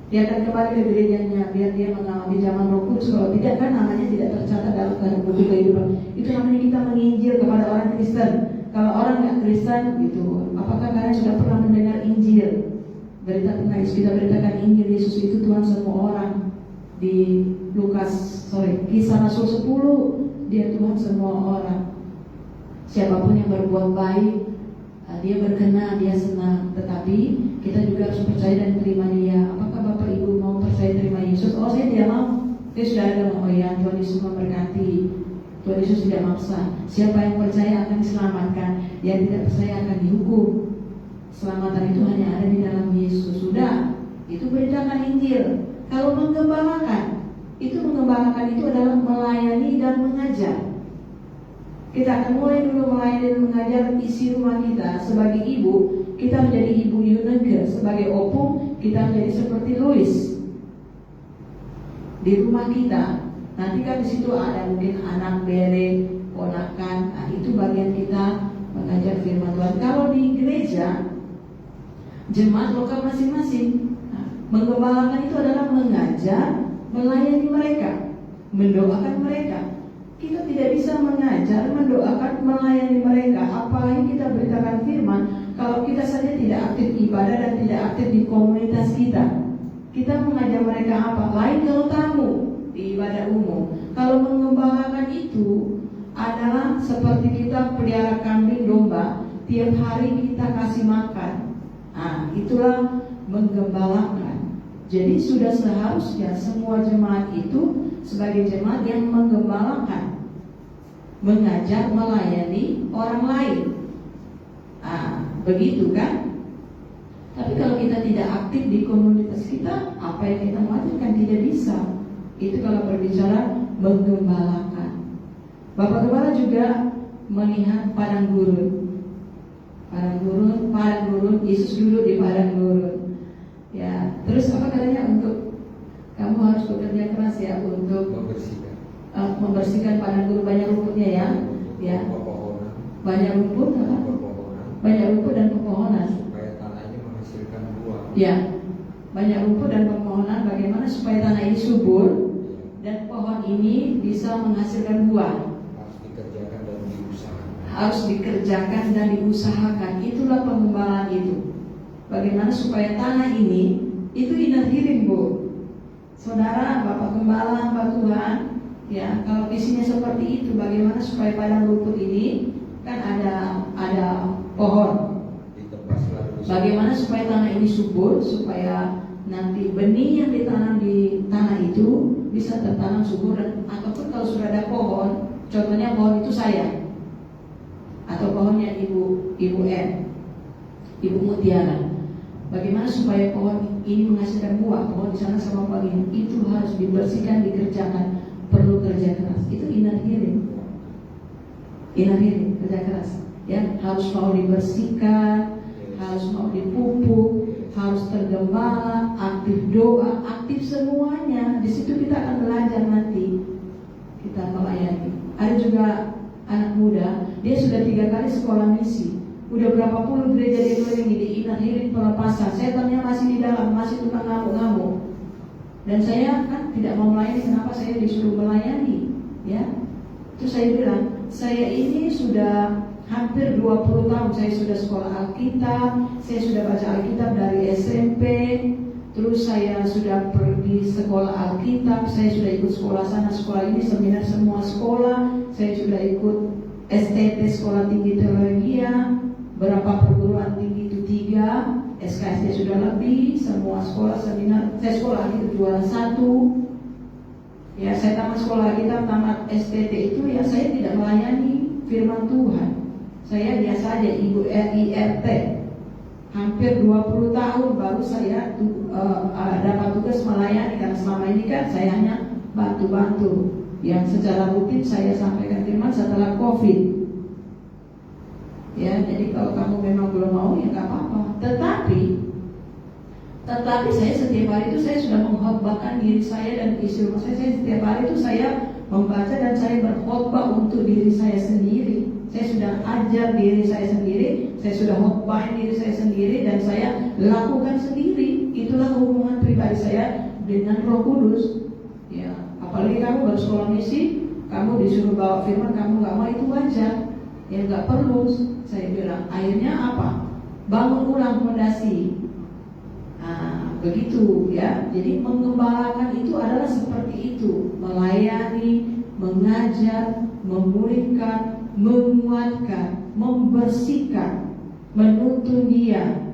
Dia akan kembali ke gerejanya biar dia mengalami zaman Roh Kudus. Kalau tidak kan namanya tidak tercatat dalam buku kehidupan. Itu namanya kita menginjil kepada orang Kristen. Kalau orang nggak Kristen gitu, apakah kalian sudah pernah mendengar Injil? Berita tentang Yesus, kita beritakan Injil Yesus itu Tuhan semua orang. Di Kisah Rasul 10, dia Tuhan semua orang. Siapapun yang berbuat baik, dia berkenan, dia senang. Tetapi kita juga harus percaya dan terima dia. Apakah Bapak Ibu mau percaya terima Yesus? Oh saya tidak mau. Dia sudah ada. Oh ya, Tuhan Yesus memberkati. Tuhan Yesus tidak maksa. Siapa yang percaya akan diselamatkan, yang tidak percaya akan dihukum. Keselamatan itu hanya ada di dalam Yesus. Sudah, itu beritakan Injil. Kalau mengembalakan itu adalah melayani dan mengajar. Kita akan mulai dulu melayani dan mengajar isi rumah kita. Sebagai ibu, kita menjadi ibu Yuneke. Sebagai opung, kita menjadi seperti Louis. Di rumah kita, nanti kan di situ ada mungkin anak bere, ponakan. Nah, itu bagian kita mengajar firman Tuhan. Kalau di gereja, jemaat lokal masing-masing, menggembalakan itu adalah mengajar, melayani mereka, mendoakan mereka. Kita tidak bisa mengajar, mendoakan, melayani mereka. Apalagi kita beritakan firman, kalau kita saja tidak aktif ibadah dan tidak aktif di komunitas kita. Kita mengajar mereka apa? Lain kalau tamu di ibadah umum. Kalau mengembalakan itu adalah seperti kita pelihara kambing domba, tiap hari kita kasih makan. Nah, itulah menggembalakan. Jadi sudah seharusnya semua jemaat itu sebagai jemaat yang menggembalakan, mengajar, melayani orang lain. Begitu kan? Tapi kalau kita tidak aktif di komunitas kita, apa yang kita lakukan tidak bisa. Itu kalau berbicara menggembalakan. Bapak Gembala juga melihat padang gurun. Padang gurun, Yesus duduk di padang gurun. Ya, terus apa katanya? Untuk kamu harus bekerja keras ya untuk membersihkan padang gurun, banyak rumputnya ya. Banyak rumput, banyak rumput dan pepohonan. Supaya tanahnya menghasilkan buah. Ya, banyak rumput dan pepohonan. Bagaimana supaya tanah ini subur dan pohon ini bisa menghasilkan buah? Harus dikerjakan dan diusahakan. Itulah pengembalaan itu. Bagaimana supaya tanah ini itu inner healing, Bu. Saudara, Bapak Gembala, Hamba Tuhan, ya, kalau visinya seperti itu, bagaimana supaya padang rumput ini kan ada pohon. Bagaimana supaya tanah ini subur, supaya nanti benih yang ditanam di tanah itu bisa tertanam subur, dan ataupun kalau sudah ada pohon, Contohnya pohon itu saya, atau pohonnya Ibu M, Ibu Mutiara. Bagaimana supaya pohon ini menghasilkan buah? Pohon di sana sama pohon ini itu harus dibersihkan, dikerjakan, perlu kerja keras. Itu inner healing, kerja keras. Ya, harus mau dibersihkan, harus mau dipupuk, harus tergembala, aktif doa, aktif semuanya. Di situ kita akan belajar nanti kita melayani. Ada juga anak muda, dia sudah 3 kali sekolah misi, udah berapa puluh gereja dikelilingi di inner healing pelepasan. Setannya masih di dalam, masih tukang ngamuk-ngamuk. Dan saya kan tidak mau melayani, kenapa saya disuruh melayani? Ya, terus saya bilang, saya ini sudah hampir 20 tahun saya sudah sekolah Alkitab, saya sudah baca Alkitab dari SMP, terus saya sudah pergi sekolah Alkitab, saya sudah ikut sekolah sana, sekolah ini, seminar semua sekolah, saya sudah ikut STT, Sekolah Tinggi Teologi, berapa perguruan tinggi itu 3, SKSD sudah lebih, semua sekolah, seminar, saya sekolah Alkitab juara 1. Ya, saya tamat sekolah Alkitab, tamat STT itu ya saya tidak melayani firman Tuhan. Saya biasa aja Ibu RIRT. Hampir 20 tahun baru saya dapat tugas melayani, karena selama ini kan saya hanya bantu-bantu. Yang secara rutin saya sampaikan firman setelah COVID. Ya, jadi kalau kamu memang belum mau ya nggak apa-apa. Tetapi saya setiap hari itu saya sudah mengkhotbahkan diri saya dan istri rumah saya. Setiap hari itu saya membaca dan saya berkhotbah untuk diri saya sendiri. Saya sudah ajar diri saya sendiri, saya sudah khotbahin diri saya sendiri, dan saya lakukan sendiri. Itulah hubungan pribadi saya dengan Roh Kudus. Ya, apalagi kamu baru sekolah misi, kamu disuruh bawa firman, kamu nggak mau, itu wajar. Ya nggak perlu. Saya bilang, akhirnya apa? Bangun ulang fondasi. Nah, begitu ya. Jadi mengembalakan itu adalah seperti itu, melayani, mengajar, memulihkan, menguatkan, membersihkan, menuntun dia.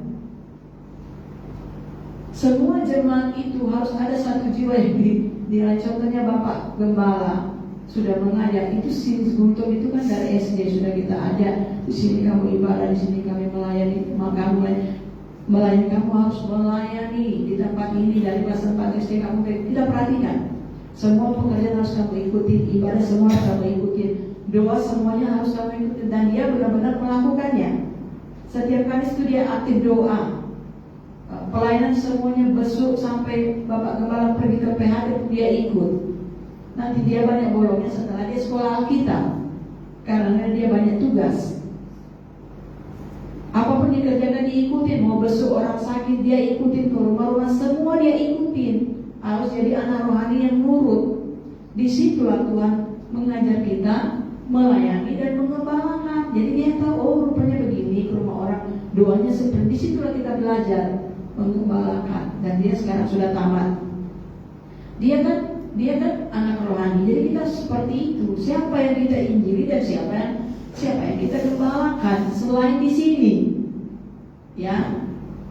Semua jemaat itu harus ada satu jiwa yang dinilai. Contohnya Bapak Gembala sudah mengajar, itu since Guntur itu kan dari SD sudah kita ada. Di sini kamu ibadah, di sini kami melayani, kamu melayani, kamu harus melayani di tempat ini dari kelas 4 SD kamu. Kita perhatikan, semua pekerjaan harus kamu ikuti, ibadah semua harus kamu ikuti, doa semuanya harus kamu ikuti, dan dia benar-benar melakukannya. Setiap kali itu dia aktif doa. Pelayanan semuanya besok sampai Bapak Gembala pergi ke PHD dia ikut. Nanti dia banyak bolongnya setelah dia sekolah Alkitab, karena dia banyak tugas. Apapun dikerjakan diikutin. Mau besok orang sakit dia ikutin, ke rumah-rumah semua dia ikutin. Harus jadi anak rohani yang nurut. Disitulah Tuhan mengajar kita melayani dan mengembalakan. Jadi dia tahu, oh rupanya begini ke rumah orang, doanya seperti. Disitulah kita belajar mengembalakan. Dan dia sekarang sudah tamat. Dia kan anak rohani. Jadi kita seperti itu. Siapa yang kita injili dan siapa yang kita gembalakan selain di sini, ya.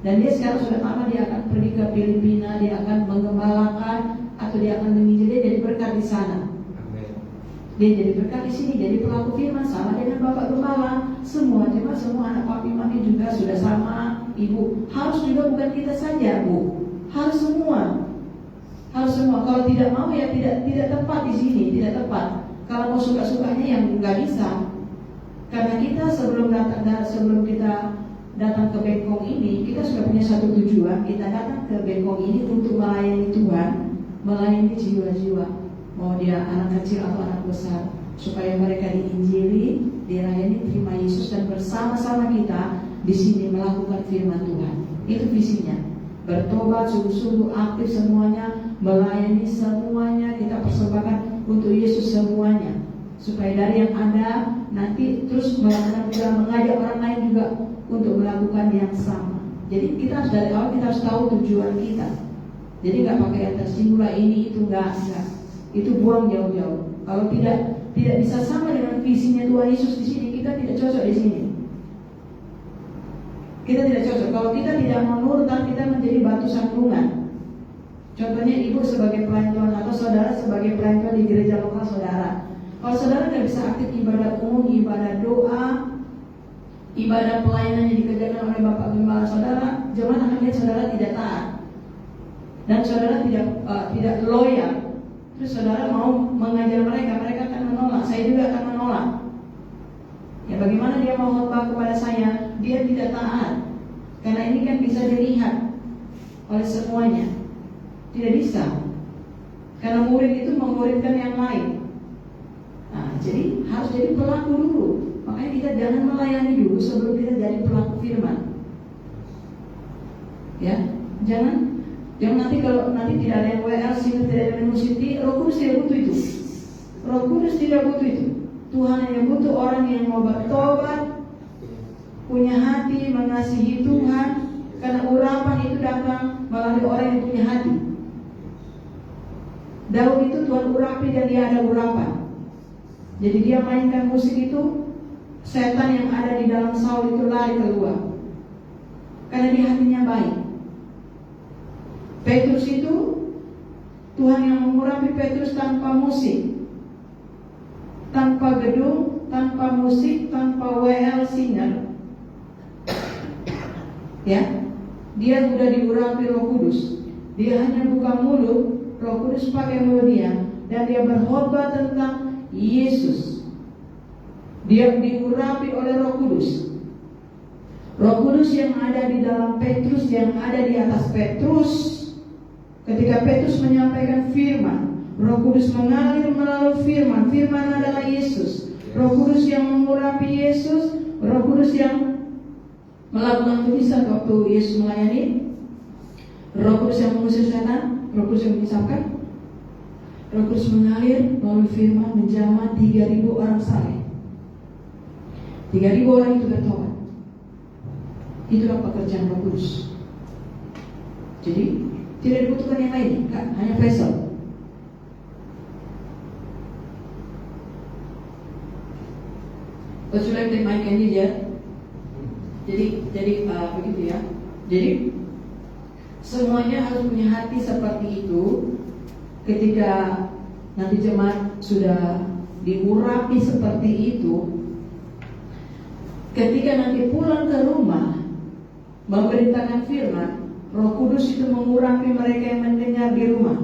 Dan dia sekarang sudah tamat, dia akan pergi ke Filipina, dia akan menggembalakan atau dia akan menginjili, jadi berkat di sana. Dia jadi berkat di sini, jadi pelaku firman sama dengan Bapak Gembala. Semua jemaat, semua anak papi mami juga sudah sama. Ibu harus juga, bukan kita saja, Bu. Harus semua. Kalau tidak mau ya tidak tepat di sini, tidak tepat. Kalau mau suka-sukanya yang nggak bisa. Karena kita sebelum kita datang ke Bengkong ini, kita sudah punya satu tujuan. Kita datang ke Bengkong ini untuk melayani Tuhan, melayani jiwa-jiwa, mau dia anak kecil atau anak besar, supaya mereka diinjili, dilayani, terima Yesus, dan bersama-sama kita di sini melakukan firman Tuhan. Itu visinya. Bertobat sungguh-sungguh, aktif semuanya, melayani semuanya, kita persembahkan untuk Yesus semuanya, supaya dari yang ada nanti terus mengajak orang lain juga untuk melakukan yang sama. Jadi kita harus dari awal kita harus tahu tujuan kita. Jadi nggak pakai yang tersinggung ini itu enggak. Itu buang jauh-jauh. Kalau tidak bisa sama dengan visinya Tuhan Yesus di sini, kita tidak cocok di sini. Kita tidak cocok. Kalau kita tidak mau nurut, kita menjadi batu sandungan. Contohnya ibu sebagai pelayan Tuhan atau saudara sebagai pelayan Tuhan di gereja lokal saudara. Kalau saudara nggak bisa aktif ibadah umum, ibadah doa, ibadah pelayanan yang dikerjakan oleh Bapak Gembala saudara, jemaat akan lihat saudara tidak taat dan saudara tidak loyal. Terus saudara mau mengajar mereka akan menolak. Saya juga akan menolak. Ya, bagaimana dia mau khotbah kepada saya? Dia tidak taat. Karena ini kan bisa dilihat oleh semuanya. Tidak bisa. Karena murid itu memuridkan yang lain. Nah, jadi harus jadi pelaku dulu. Makanya kita jangan melayani dulu sebelum kita jadi pelaku firman. Ya, jangan nanti kalau nanti tidak ada yang WL, tidak ada yang musiti, Roh Kudus tidak butuh itu. Roh Kudus tidak butuh itu. Tuhan yang butuh orang yang mau bertobat, punya hati, mengasihi Tuhan. Karena urapan itu datang melalui orang yang punya hati. Daud itu Tuhan urapi dan dia ada urapan. Jadi dia mainkan musik itu, setan yang ada di dalam Saul itu lari keluar. Karena dia hatinya baik. Petrus itu Tuhan yang mengurapi Petrus tanpa musik, tanpa gedung, tanpa musik, tanpa WL singer. Ya, dia sudah diurapi Roh Kudus. Dia hanya buka mulut, Roh Kudus pakai mulut dia, dan dia berkhotbah tentang Yesus. Dia diurapi oleh Roh Kudus. Roh Kudus yang ada di dalam Petrus, yang ada di atas Petrus. Ketika Petrus menyampaikan firman, Roh Kudus mengalir melalui firman. Firman adalah Yesus. Roh Kudus yang mengurapi Yesus, Roh Kudus yang melakukan mujizat waktu Yesus melayani. Roh Kudus yang mengusir setan, Roh Kudus yang menyesatkan. Roh Kudus mengalir melalui firman menjamah 3.000 orang saleh. 3.000 orang itu bertobat. Itulah pekerjaan Roh Kudus. Jadi tidak dibutuhkan yang lain, kan? Hanya vessel. Would you like to my candy ya? Jadi begitu ya. Jadi semuanya harus punya hati seperti itu. Ketika nanti jemaat sudah diurapi seperti itu, ketika nanti pulang ke rumah memberitakan firman, Roh Kudus itu mengurapi mereka yang mendengar di rumah.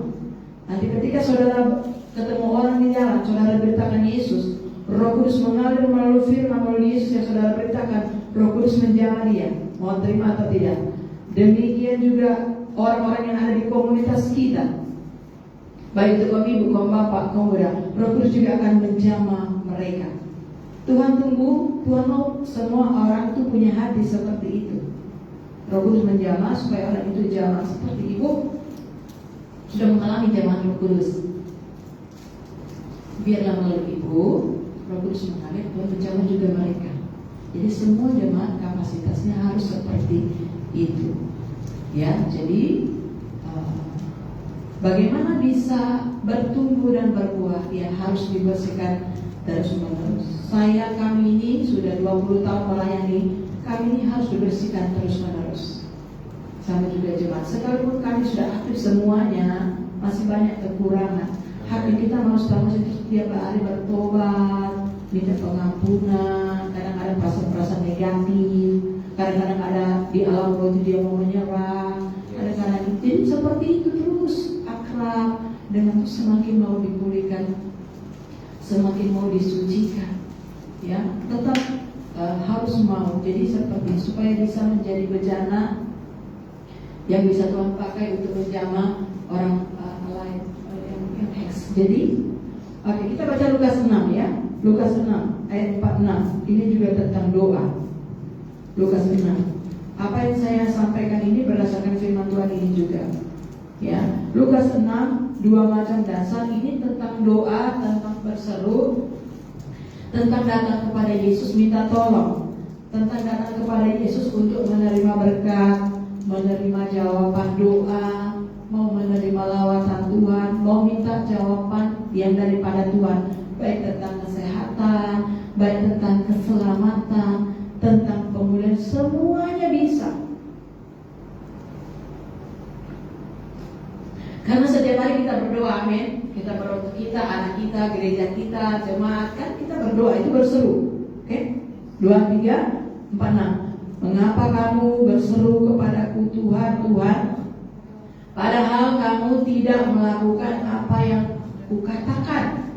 Nanti ketika saudara ketemu orang di jalan, saudara beritakan Yesus, Roh Kudus mengalir melalui firman melalui Yesus yang saudara beritakan. Roh Kudus menjamah dia, mau terima atau tidak. Demikian juga orang-orang yang ada di komunitas kita, baik itu kaum ibu, kaum bapak, kaum muda, Roh Kudus juga akan menjamah mereka. Tuhan tunggu, Tuhan mau semua orang itu punya hati seperti itu. Roh Kudus menjamah supaya orang itu jamah seperti ibu sudah mengalami jamahan Roh Kudus. Biarlah melalui ibu, Roh Kudus mengalir dan menjamah juga mereka. Jadi semua jemaat kapasitasnya harus seperti itu. Ya, jadi bagaimana bisa bertumbuh dan berbuah? Ya harus dibersihkan terus-menerus. Kami ini sudah 20 tahun melayani. Kami ini harus dibersihkan terus-menerus. Sama juga jemaat. Sekalipun kami sudah aktif semuanya, masih banyak kekurangan. Hati kita terus setiap hari bertobat, minta pengampunan. Kadang-kadang perasaan-perasaan negatif. Kadang-kadang ada di alam roh itu dia mau menyerah. Kadang-kadang jadi seperti itu terus akrab dengan semakin mau dipulihkan, semakin mau disucikan. Ya, tetap harus mau jadi seperti supaya bisa menjadi bejana yang bisa Tuhan pakai untuk menjamah orang lain yang eks. Jadi, oke, kita baca Lukas 6 ya. Lukas 6 ayat 46. Ini juga tentang doa. Lukas 6. Apa yang saya sampaikan ini berdasarkan firman Tuhan ini juga. Ya, Lukas 6 dua macam dasar ini tentang doa, tentang berseru, tentang datang kepada Yesus minta tolong, tentang datang kepada Yesus untuk menerima berkat, menerima jawaban doa, mau menerima lawatan Tuhan, mau minta jawaban yang daripada Tuhan, baik tentang kesehatan, baik tentang keselamatan, tentang pemulihan, semuanya bisa. Karena setiap hari kita berdoa, amin. kita, anak kita, gereja kita, jemaat, kan kita berdoa itu berseru. Oke? 2, 3, 4, 6. Mengapa kamu berseru kepadaku Tuhan, Tuhan, padahal kamu tidak melakukan apa yang kukatakan.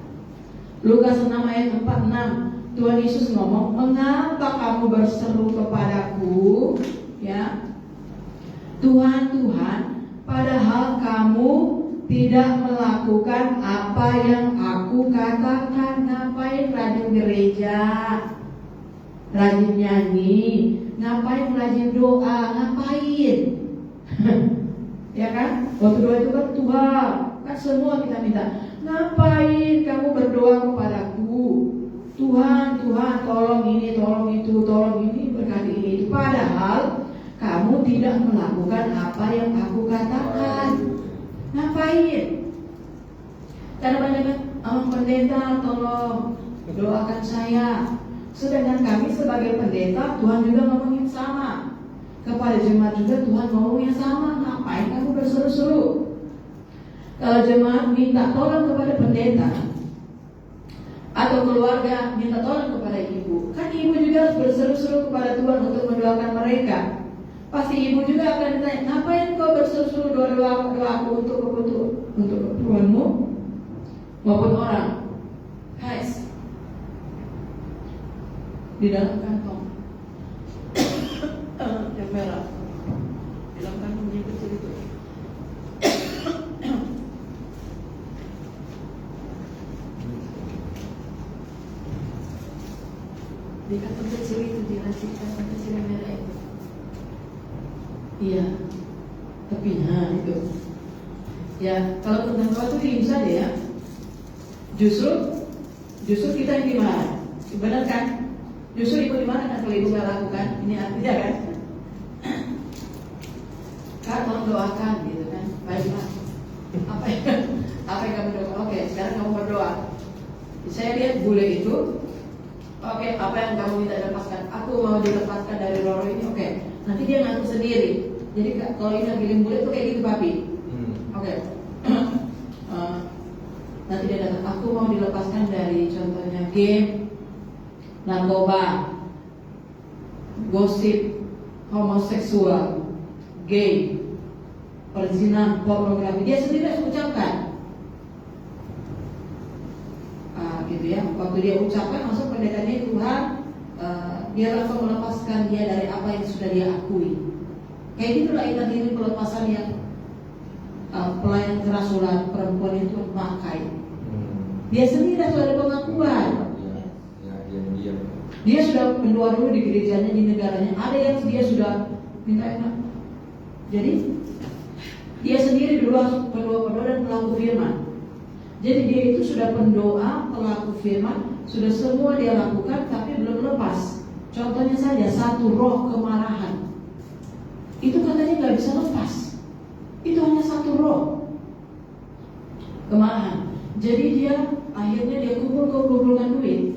Lukas 6 ayat 46. Tuhan Yesus ngomong, mengapa kamu berseru kepadaku, ya Tuhan, Tuhan, padahal kamu tidak melakukan apa yang aku katakan. Ngapain rajin gereja, rajin nyanyi, ngapain rajin doa, ngapain? Ya kan? Waktu doa itu kan Tuhan, kan semua kita minta. Ngapain kamu berdoa kepadaku? Tuhan, Tuhan, tolong ini, tolong itu, tolong ini, berkati ini itu. Padahal kamu tidak melakukan apa yang aku katakan. Ngapain? Karena banyak pendeta, tolong doakan saya. Sedangkan kami sebagai pendeta, Tuhan juga ngomong yang sama. Kepada jemaat juga Tuhan ngomong yang sama. Ngapain kamu berseru-seru? Kalau jemaat minta tolong kepada pendeta atau keluarga minta tolong kepada ibu, kan ibu juga harus berseru-seru kepada Tuhan untuk mendoakan mereka. Pasti ibu juga akan ditanya, ngapain kau berseru-seru doa-doaku untuk keperluanmu maupun orang? Guys, di dalam kantong yang merah, di dalam kantong yang kecil itu, di kantong kecil itu, di laci kantong kecil yang merah itu. Iya, tapi itu. Ya, kalau tentang doa itu diam saja ya. Justru kita yang dimana? Benar kan? Justru ibu dimana kan kalau ibu nggak lakukan? Ini artinya kan? Kak, tolong doakan gitu kan? Baiklah. Apa yang kamu doakan? Oke, sekarang kamu berdoa. Saya lihat bule itu. Oke, apa yang kamu minta lepaskan? Aku mau dilepaskan dari Roro ini. Oke, nanti dia ngaku sendiri. Jadi kalau ini giling bule itu kayak gitu papi. Oke. Nanti dia datang. Aku mau dilepaskan dari contohnya game, narkoba, gosip, homoseksual, gay, perzinahan, pornografi. Dia sendiri harus ucapkan. Gitu ya. Waktu dia ucapkan langsung pendekatnya Tuhan, dia langsung melepaskan dia dari apa yang sudah dia akui. Kayak gitulah ini pelepasan yang pelayan kerasulan perempuan itu pakai. Dia sendiri sudah ada pengakuan. Dia sudah mendoa dulu di gerejanya, di negaranya. Ada yang dia sudah minta enak. Jadi dia sendiri dulu harus pendoa dan pelaku firman. Jadi dia itu sudah pendoa, pelaku firman, sudah semua dia lakukan, tapi belum lepas. Contohnya saja satu roh kemarahan. Itu katanya nggak bisa lepas. Itu hanya satu roh kemarahan. Jadi dia akhirnya dia kumpulkan duit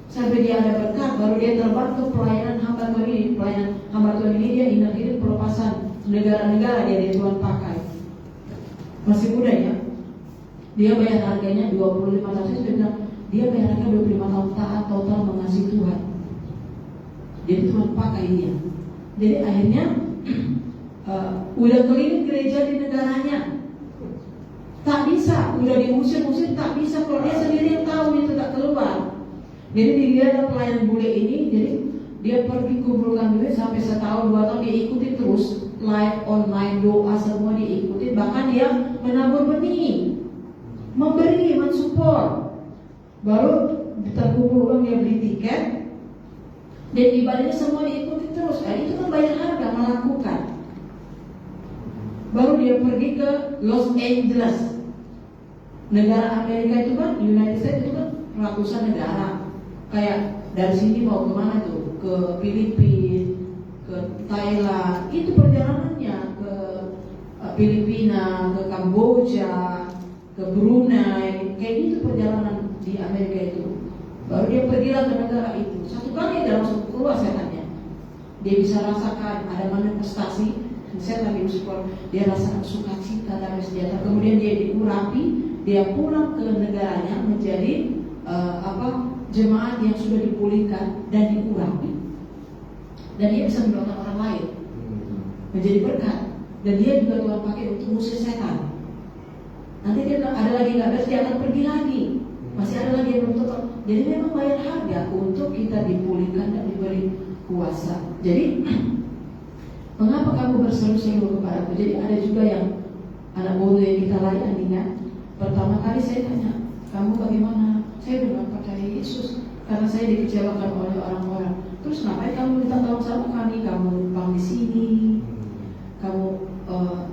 sampai dia ada berkat, baru dia terbang ke pelayanan hamba Tuhan ini. Pelayanan hamba Tuhan ini dia hidup pelepasan negara-negara dia Tuhan pakai. Masih muda ya. Dia bayar harganya 25 tahun. Saya sudah bilang dia bayar harga 25 tahun taat total mengasihi Tuhan. Jadi Tuhan pakai dia. Jadi akhirnya udah keliling gereja di negaranya, tak bisa, udah diusir-usir tak bisa, kalau dia sendiri yang tahu itu tak keluar. Jadi dia ada pelayan bule ini, jadi dia pergi kumpulkan duit sampai setahun 2 tahun dia ikuti terus live online doa semua diikuti, bahkan dia menabur benih, memberi, mensupport, baru terkumpul uang dia beli tiket. Dan ibadahnya semua diikuti terus. Itu kan bayar harga melakukan. Baru dia pergi ke Los Angeles, negara Amerika itu kan, United States itu kan ratusan negara. Kayak dari sini mau kemana tuh? Ke Filipina, ke Thailand. Itu perjalanannya ke Filipina, ke Kamboja, ke Brunei. Kayak gitu perjalanan di Amerika itu. Baru dia pergilah ke negara itu. Satu kali dia langsung keluar setannya. Dia bisa rasakan ada manifestasi setan di support. Dia rasakan sukacita dan sejahtera. Kemudian dia diurapi, dia pulang ke negaranya menjadi jemaat yang sudah dipulihkan dan diurapi, dan dia bisa mendoakan orang lain menjadi berkat, dan dia juga Tuhan pakai untuk musuh setan. Nanti dia bilang ada lagi nggak beres, dia akan pergi lagi, masih ada lagi yang belum tutup. Jadi memang bayar harga untuk kita dipulihkan dan diberi kuasa. Jadi mengapa kamu berseru-seru kepadaku? Jadi ada juga yang anak bodoh yang kita layani kan. Pertama kali saya tanya, kamu bagaimana? Saya belum percaya Yesus karena saya dikecewakan oleh orang-orang. Terus ngapain kamu minta tolong sama kami? Kamu numpang di sini, kamu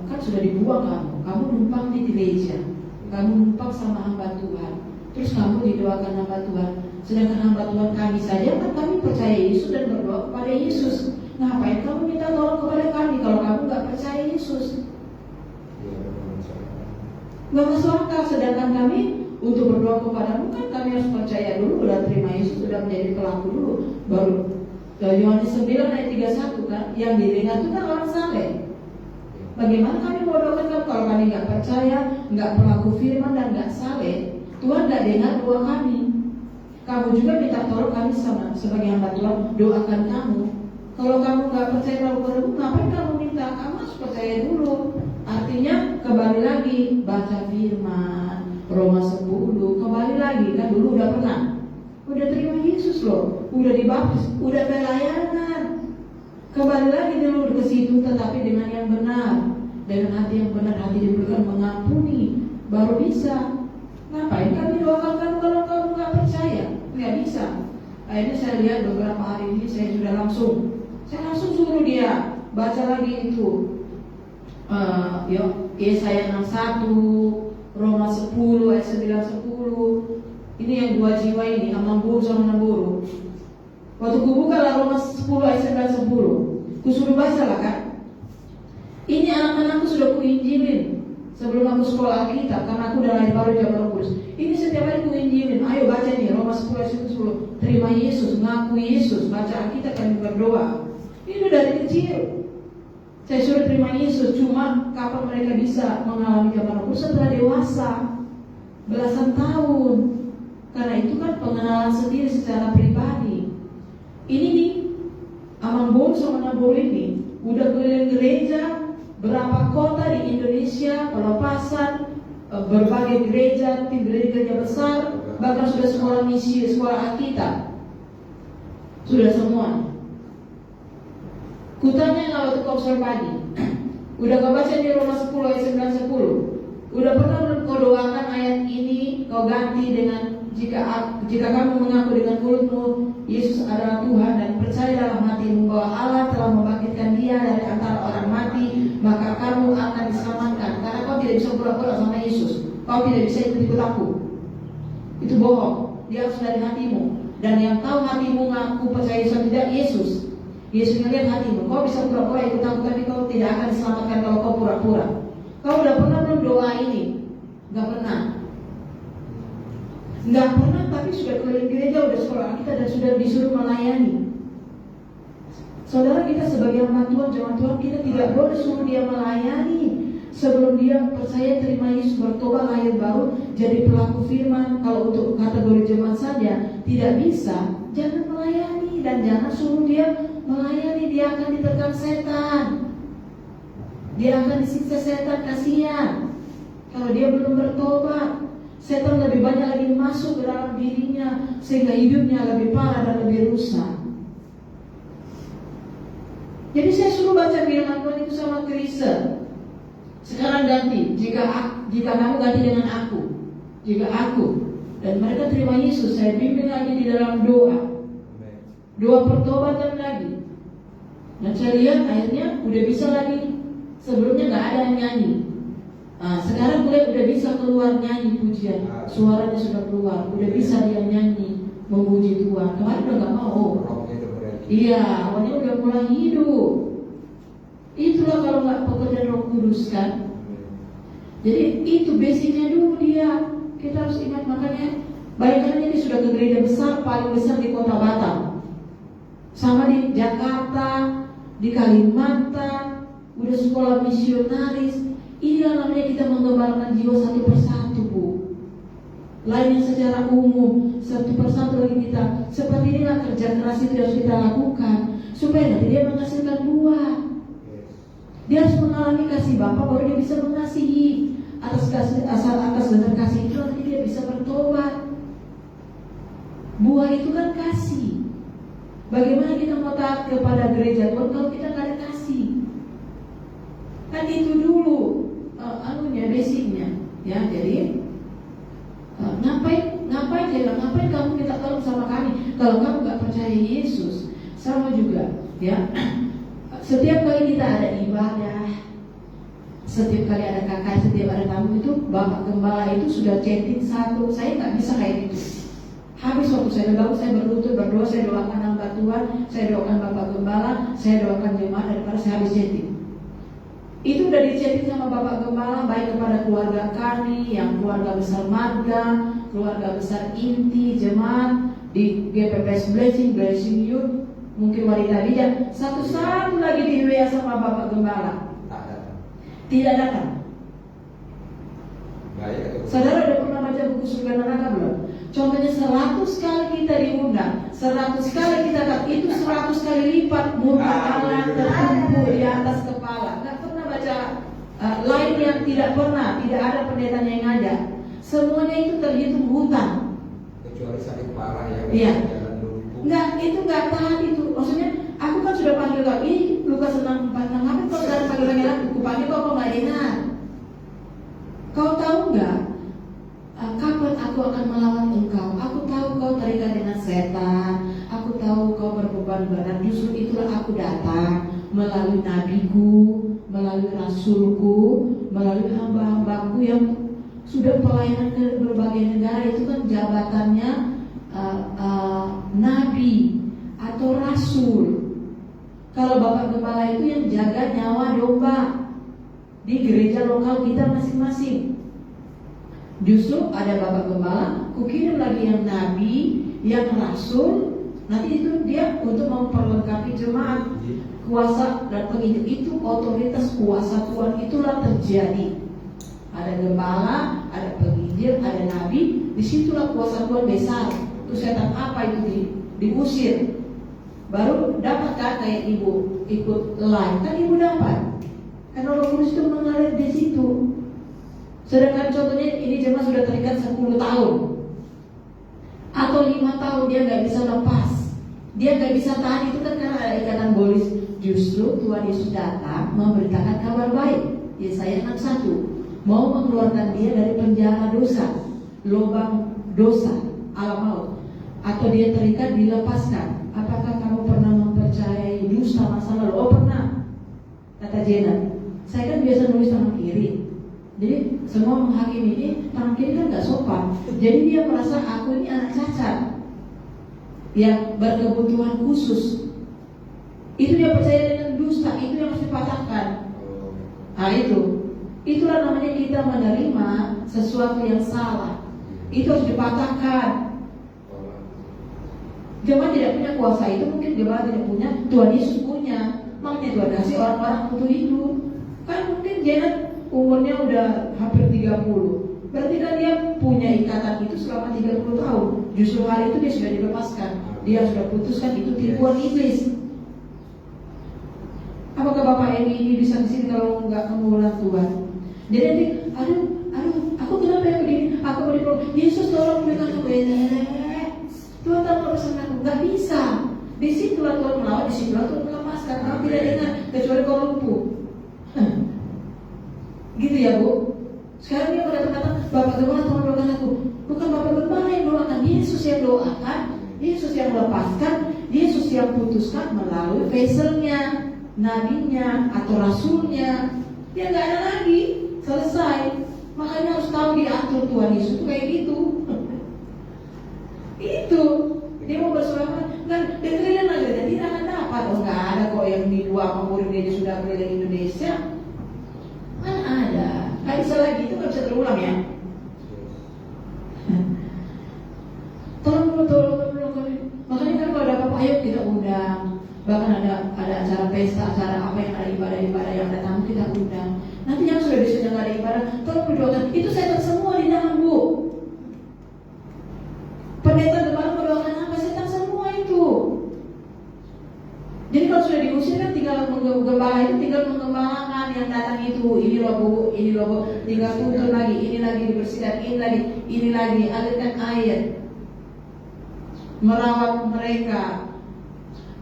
kan sudah dibuang kamu numpang di gereja, kamu numpang sama hamba Tuhan. Terus kamu didoakan hamba Tuhan, sedangkan hamba Tuhan kami saja kan kami percaya Yesus dan berdoa kepada Yesus. Ngapain kamu minta tolong kepada kami kalau kamu nggak percaya Yesus? Nggak masuk akal. Sedangkan kami untuk berdoa kepadamu kan kami harus percaya dulu, udah terima Yesus, sudah menjadi pelaku dulu, baru Yohanes 9 ayat 31 kan, yang didengar itu kan orang saleh. Bagaimana kami mau doakan kamu kalau kami nggak percaya, nggak pelaku firman dan nggak saleh? Tuhan nggak dengar doa kami. Kamu juga minta tolong kami sama sebagai hamba Tuhan doakan kamu. Kalau kamu nggak percaya kalau kamu, ngapain kamu minta? Kamu harus percaya dulu. Artinya kembali lagi baca firman Roma 10, kembali lagi kan dulu udah pernah, udah terima Yesus loh, udah dibaptis, udah pelayanan. Kembali lagi dulu ke situ, tetapi dengan yang benar, dengan hati yang benar, hati diberikan mengampuni, baru bisa. Ngapain kami doakan kamu kalau kamu nggak percaya? Nggak bisa. Akhirnya saya lihat beberapa hari ini saya langsung suruh dia baca lagi itu Yesaya 61, Roma 10 ayat 9-10. Ini yang dua jiwa ini, Amang Buru sama Namburu. Waktu kubukalah Roma 10 ayat 9-10, kusuruh baca lah kan. Ini anak-anakku sudah kuinjilin sebelum aku sekolah Alkitab, karena aku udah lahir baru zaman Roh Kudus. Ini setiap hari kuinjilin. Ayo baca nih Roma 10 ayat 10. Terima Yesus, ngaku Yesus, baca Alkitab dan berdoa. Ini udah dari kecil saya suruh terima Yesus. Cuma kapan mereka bisa mengalami zaman Roh Kudus? Setelah dewasa, belasan tahun. Karena itu kan pengenalan sendiri secara pribadi. Ini nih Amang Bom sama Nambur ini udah keliling gereja berapa kota di Indonesia, pelepasan, berbagai gereja, tim gereja besar, bahkan sudah sekolah misi, sekolah Alkitab, sudah semua. Kutanya nggak waktu konser pagi, udah kau baca di Roma 10 ayat 9-10, udah pernah kau doakan ayat ini, kau ganti dengan jika kamu mengaku dengan mulutmu Yesus adalah Tuhan dan percaya dalam hatimu bahwa Allah telah membangkitkan Dia dari antara orang mati, maka kamu akan diselamatkan. Karena kau tidak bisa pura-pura sama Yesus, kau tidak bisa ikut aku. Itu bohong. Dia harus dari hatimu. Dan yang tahu hatimu ngaku percaya Yesus tidak Yesus. Yesus ngelihat hatimu. Kau bisa pura-pura ikut aku, tapi kau tidak akan diselamatkan kalau kau pura-pura. Kau udah pernah belum doa ini? Gak pernah. Nggak pernah, tapi sudah keliling gereja, udah sekolah kita dan sudah disuruh melayani. Saudara, kita sebagai hamba Tuhan, jemaat Tuhan, kita tidak boleh suruh dia melayani sebelum dia percaya terima Yesus, bertobat, lahir baru, jadi pelaku firman. Kalau untuk kategori jemaat saja tidak bisa, jangan melayani dan jangan suruh dia melayani. Dia akan ditekan setan, dia akan disiksa setan, kasihan kalau dia belum bertobat. Setan lebih banyak lagi masuk ke dalam dirinya sehingga hidupnya lebih parah dan lebih rusak. Jadi saya suruh baca firman Tuhan itu sama Kristen. Sekarang ganti, jika kamu ganti dengan aku, jika aku dan mereka terima Yesus, saya bimbing lagi di dalam doa pertobatan lagi. Dan saya lihat akhirnya udah bisa lagi. Sebelumnya nggak ada yang nyanyi. Sekarang udah bisa keluar nyanyi pujian, suaranya sudah keluar, udah bisa dia nyanyi memuji Tuhan. Kemarin udah gak mau. Iya, awalnya udah mulai hidup. Itulah kalau nggak pekerjaan Roh Kudus kan. Jadi itu basicnya dulu dia. Kita harus ingat, makanya bayangkan ini sudah ke gereja besar, paling besar di kota Batam, sama di Jakarta, di Kalimantan, udah sekolah misionaris. Inilah namanya kita mengembangkan jiwa satu persatu, Bu. lain yang secara umum, satu persatu lagi kita. Seperti inilah kerja keras itu harus kita lakukan supaya nanti dia menghasilkan buah. Dia harus mengalami kasih Bapa baru dia bisa mengasihi. Atas dasar kasih itu nanti dia bisa bertobat. Buah itu kan kasih. Bagaimana kita mau taat kepada gereja Tuhan kalau kita nggak ada kasih? Kan itu dulu basicnya, ya. Jadi ngapain kamu minta tolong sama kami kalau kamu nggak percaya Yesus? Sama juga, ya. Setiap kali kita ada ibadah, setiap kali ada kakak, setiap ada tamu itu Bapak Gembala itu sudah chatting satu. Saya nggak bisa kayak gitu. Habis waktu saya bangun, saya berlutut berdoa, saya doakan hamba Tuhan, saya doakan Bapak Gembala, saya doakan jemaat daripada saya habis chatting. Itu udah di-chatting sama Bapak Gembala, baik kepada keluarga kami, yang keluarga besar Marga, keluarga besar inti, jemaat di GPPS Blessing Youth, mungkin wanita bijak. Satu-satu lagi di WA sama Bapak Gembala. Tidak datang. Saudara udah pernah baca buku Surga Neraka belum? Contohnya 100 kali kita diundang, 100 kali kita datang, itu 100 kali lipat murka Allah terkumpul di atas kepala. Nggak pernah baca lain yang tidak ada pendetanya yang ngajak. Semuanya itu terhitung hutang. Kecuali sakit parah ya. Iya. Jalan lumpuh. Nggak tahan itu. Maksudnya aku kan sudah panggil kau. Ih, Lukas 6:46. Apa kau sekarang panggil aku? Panggil kau nggak dengar. Kau tahu nggak? Kapan aku akan melawan engkau? Aku tahu kau terikat dengan setan. Aku tahu kau berbeban berat. Justru itulah aku datang melalui nabiku, melalui rasulku, melalui hamba-hambaku yang sudah pelayanan ke berbagai negara. Itu kan jabatannya nabi atau rasul. Kalau Bapak Gembala itu yang jaga nyawa domba di gereja lokal kita masing-masing. Justru ada Bapak Gembala, kukirim lagi yang nabi, yang rasul. Nanti itu dia untuk memperlengkapi jemaat. Kuasa dan penginjil itu otoritas kuasa Tuhan itulah terjadi. Ada gembala, ada penginjil, ada nabi. Disitulah kuasa Tuhan besar. Itu setan apa itu diusir. Baru dapat kan kayak ibu ikut live, kan ibu dapat. Karena Roh Kudus itu mengalir di situ. Sedangkan contohnya ini jemaah sudah terikat 10 tahun atau 5 tahun, dia nggak bisa lepas, dia nggak bisa tahan. Itu kan karena ada ikatan bolis. Justru Tuhan Yesus datang memberitakan kabar baik. Yesaya 61 mau mengeluarkan dia dari penjara dosa, lubang dosa, alam maut, atau dia terikat dilepaskan. Apakah kamu pernah mempercayai dusta masa lalu? Oh pernah, kata Jenat. Saya kan biasa nulis tangan kiri. Jadi semua menghakimi ini tangan kiri kan nggak sopan. Jadi dia merasa aku ini anak cacat yang berkebutuhan khusus. Itu dia percaya dengan dusta. Itu yang harus dipatahkan. Nah itulah namanya kita menerima sesuatu yang salah. Itu harus dipatahkan. Jemaat tidak punya kuasa itu, mungkin jemaat tidak punya, Tuhan Yesus punya. Makanya Tuhan kasih orang-orang untuk itu. Kan mungkin Janet umurnya udah hampir 30. Berarti kan dia punya ikatan itu selama 30 tahun. Justru hari itu dia sudah dilepaskan. Dia sudah putuskan itu tipuan iblis. Apakah Bapak ini bisa di sini kalau nggak kemuliaan Tuhan? Jadi nanti, aku kenapa ya begini? Aku mau diperlukan. Yesus tolong berikan aku Tuhan tak urusan aku, nggak bisa. Di situlah Tuhan melawan, di situlah Tuhan melepaskan. Kamu tidak dengar kecuali kau lumpuh. Gitu ya Bu. Sekarang dia datang, Bapak Gembala tolong doakan aku. Bukan Bapak Gembala yang doakan, Yesus yang doakan, Yesus yang melepaskan, Yesus yang putuskan melalui veselnya, nabinya atau rasulnya. Dia nggak ada lagi, selesai. Makanya harus tahu diatur Tuhan Yesus itu kayak gitu. Itu dia mau bersuara kan dengerin aja dan tidak akan dapat. Oh nggak ada kok yang di luar murid dia sudah keliling Indonesia. Mana ada, nggak bisa lagi, itu nggak bisa terulang ya. Tolong. Makanya kan kalau ada apa-apa ayo kita undang. Bahkan ada acara pesta, acara apa yang ada ibadah yang datang kita undang. Nanti yang sudah bisa nggak ada ibadah, tolong berdoakan. Itu setan semua di dalam Bu. gembala itu tinggal mengembalakan yang datang itu, ini loh Bu, tinggal tuntun lagi, ini lagi dibersihkan, ini lagi alirkan air, merawat mereka.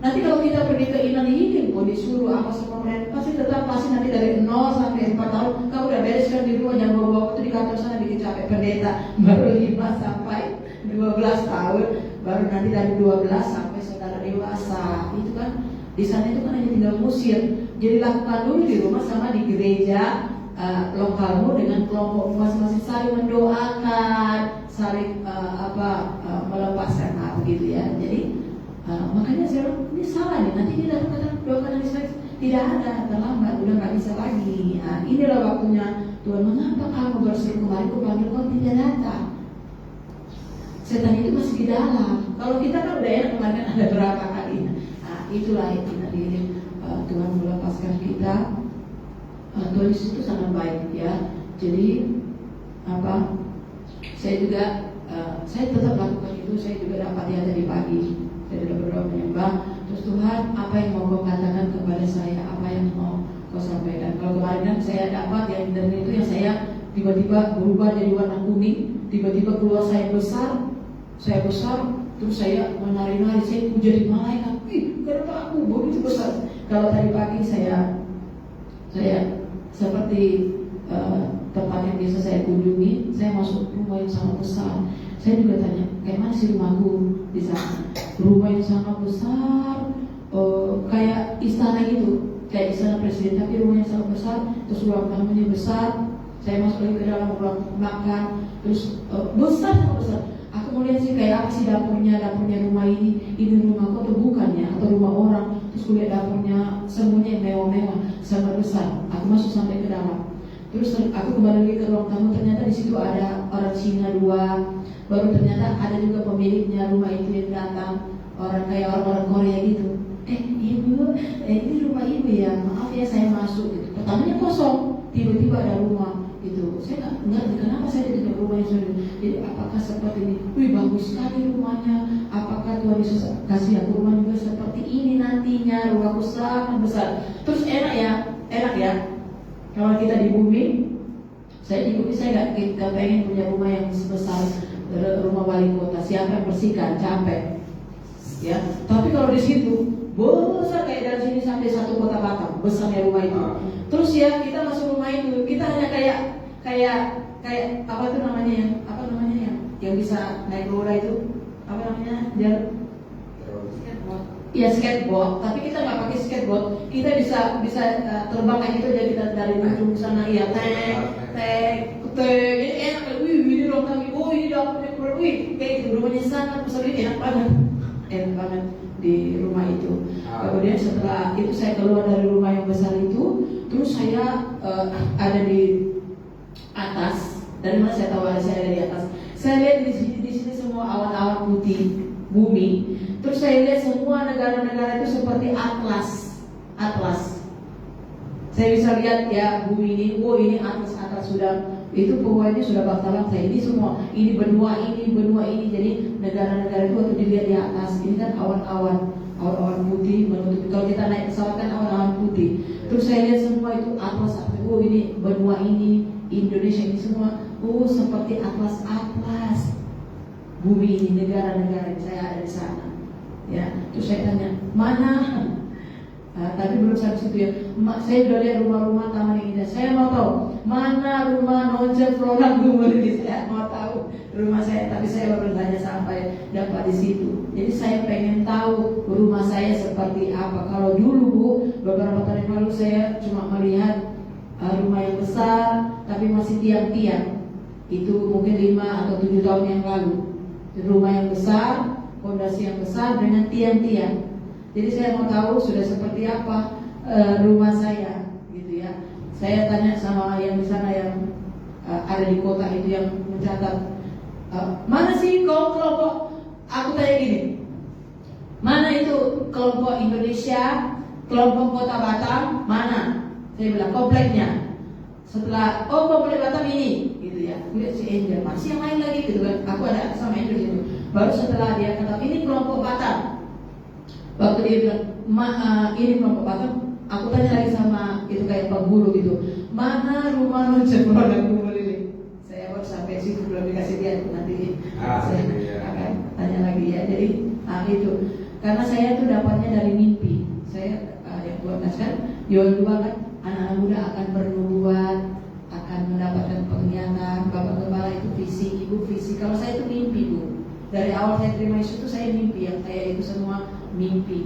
Nanti kalau kita pergi ke inang ini, mau disuruh apa sama mereka, pasti nanti dari 0 sampai 4 tahun, kau udah bereskan di rumah, jangan bawa waktu di kantor sana bikin capek pendeta. Baru 5 sampai 12 tahun, baru nanti dari 12 sampai saudara dewasa. Itu kan di sana itu kan hanya tinggal musir. Jadi lakukan dulu di rumah sama di gereja lokalmu dengan kelompok masing-masing, saling mendoakan, saling melepaskan begitu ya. Jadi makanya saya bilang ini salah nih, nanti dia datang doakan hari tidak ada, terlambat, udah nggak bisa lagi. Inilah waktunya Tuhan, mengapa kamu baru kemarin kupanggil kau tidak datang? Setan itu masih di dalam. Kalau kita kan udah enak kemarin kan ada berapa kali. Itulah itu tadi Tuhan melepaskan kita. Tuhan Yesus itu sangat baik ya. Jadi saya juga saya tetap lakukan itu. Saya juga dapat lihat tadi pagi. Saya sudah berdoa menyembah. Terus Tuhan, apa yang mau kau katakan kepada saya? Apa yang mau kau sampaikan? Kalau kemarin kan saya dapat yang internet itu yang saya tiba-tiba berubah jadi warna kuning, tiba-tiba keluar saya besar, terus saya menari-nari, saya jadi malaikat. Kenapa aku begitu besar? Kalau tadi pagi saya seperti tempat yang biasa saya kunjungi, saya masuk rumah yang sangat besar. Saya juga tanya, kayak mana sih rumahku di sana? Rumah yang sangat besar, kayak istana gitu, kayak istana presiden, tapi rumahnya sangat besar. Terus ruang tamunya besar. Saya masuk lagi ke dalam ruang makan, terus besar sangat besar. Aku mau lihat sih kayak apa sih dapurnya rumah ini rumahku atau bukan ya, atau rumah orang. Terus kulihat dapurnya semuanya yang mewah-mewah, sangat besar. Aku masuk sampai ke dalam. Terus aku kembali lagi ke ruang tamu, ternyata di situ ada orang Cina 2. Baru ternyata ada juga pemiliknya rumah itu yang datang, orang Korea gitu. Ibu, ini rumah ibu ya, maaf ya saya masuk gitu. Pertamanya kosong, tiba-tiba ada rumah gitu. Saya nggak ngerti kenapa saya tidak rumah yang sudah. Jadi apakah seperti ini? Wih bagus sekali rumahnya. Apakah Tuhan Yesus kasih aku rumah juga seperti ini nantinya? Rumahku sangat besar. Terus enak ya. Kalau kita di bumi, saya nggak pengen punya rumah yang sebesar rumah wali kota. Siapa yang bersihkan? Capek. Ya. Tapi kalau di situ besar kayak dari sini sampai 1 kota Batam, besarnya rumah itu. Terus ya kita masuk rumah itu, kita hanya kayak apa itu namanya yang bisa naik roda itu apa namanya skateboard. Tapi kita nggak pakai skateboard, kita bisa terbang kayak gitu aja, kita dari ujung sana ya tek jadi enak. Ini ruang kami, ini dapurnya keluar, kayak gitu. Rumahnya sangat besar, ini enak banget di rumah itu. Kemudian setelah itu saya keluar dari rumah yang besar itu, terus saya ada di atas. Dari mana saya tahu ada saya ada di atas? Saya lihat di sini semua awan-awan putih bumi. Terus saya lihat semua negara-negara itu seperti atlas. Saya bisa lihat ya bumi ini, ini atlas sudah. Itu pokoknya sudah bangsa-bangsa ini semua, ini benua ini, jadi negara-negara itu waktu dilihat di atas, ini kan awan putih menutupi. Kalau kita naik pesawat kan awan putih. Terus saya lihat semua itu atlas, ini benua ini, Indonesia ini semua, seperti atlas bumi ini, negara-negara ini, saya ada di sana. Ya, terus saya tanya, mana? Tapi belum sampai situ ya. Saya sudah lihat rumah-rumah taman yang indah. Saya mau tahu mana rumah Nonce Florang Gumuli. Saya mau tahu rumah saya, tapi saya baru tanya sampai dapat di situ. Jadi saya pengen tahu rumah saya seperti apa. Kalau dulu Bu, beberapa tahun yang lalu saya cuma melihat rumah yang besar, tapi masih tiang-tiang. Itu mungkin 5 atau 7 tahun yang lalu. Rumah yang besar, fondasi yang besar dengan tiang-tiang. Jadi saya mau tahu sudah seperti apa rumah saya, gitu ya. Saya tanya sama yang di sana yang ada di kota itu yang mencatat, mana sih kelompok? Aku tanya gini, mana itu kelompok Indonesia, kelompok Kota Batam, mana? Saya bilang kompleknya. Setelah komplek Batam ini, gitu ya. Lihat si Angel, masih yang lain lagi, gitu kan. Aku ada sama Angel itu. Baru setelah dia kata ini kelompok Batam. Waktu dia bilang, ini kelompok Batam, Aku tanya lagi sama itu kayak Pak Guru gitu, mana rumah lo coba aku beli. Saya baru sampai situ belum dikasih dia, nanti saya akan tanya lagi ya. Jadi itu karena saya tuh dapatnya dari mimpi. Saya yang Tuhan kasihkan, Yoel juga kan anak-anak muda akan bernubuat, akan mendapatkan penglihatan. Bapak Gembala itu visi, Ibu visi. Kalau saya itu mimpi Bu. Dari awal saya terima Yesus itu saya mimpi, yang kayak itu semua mimpi.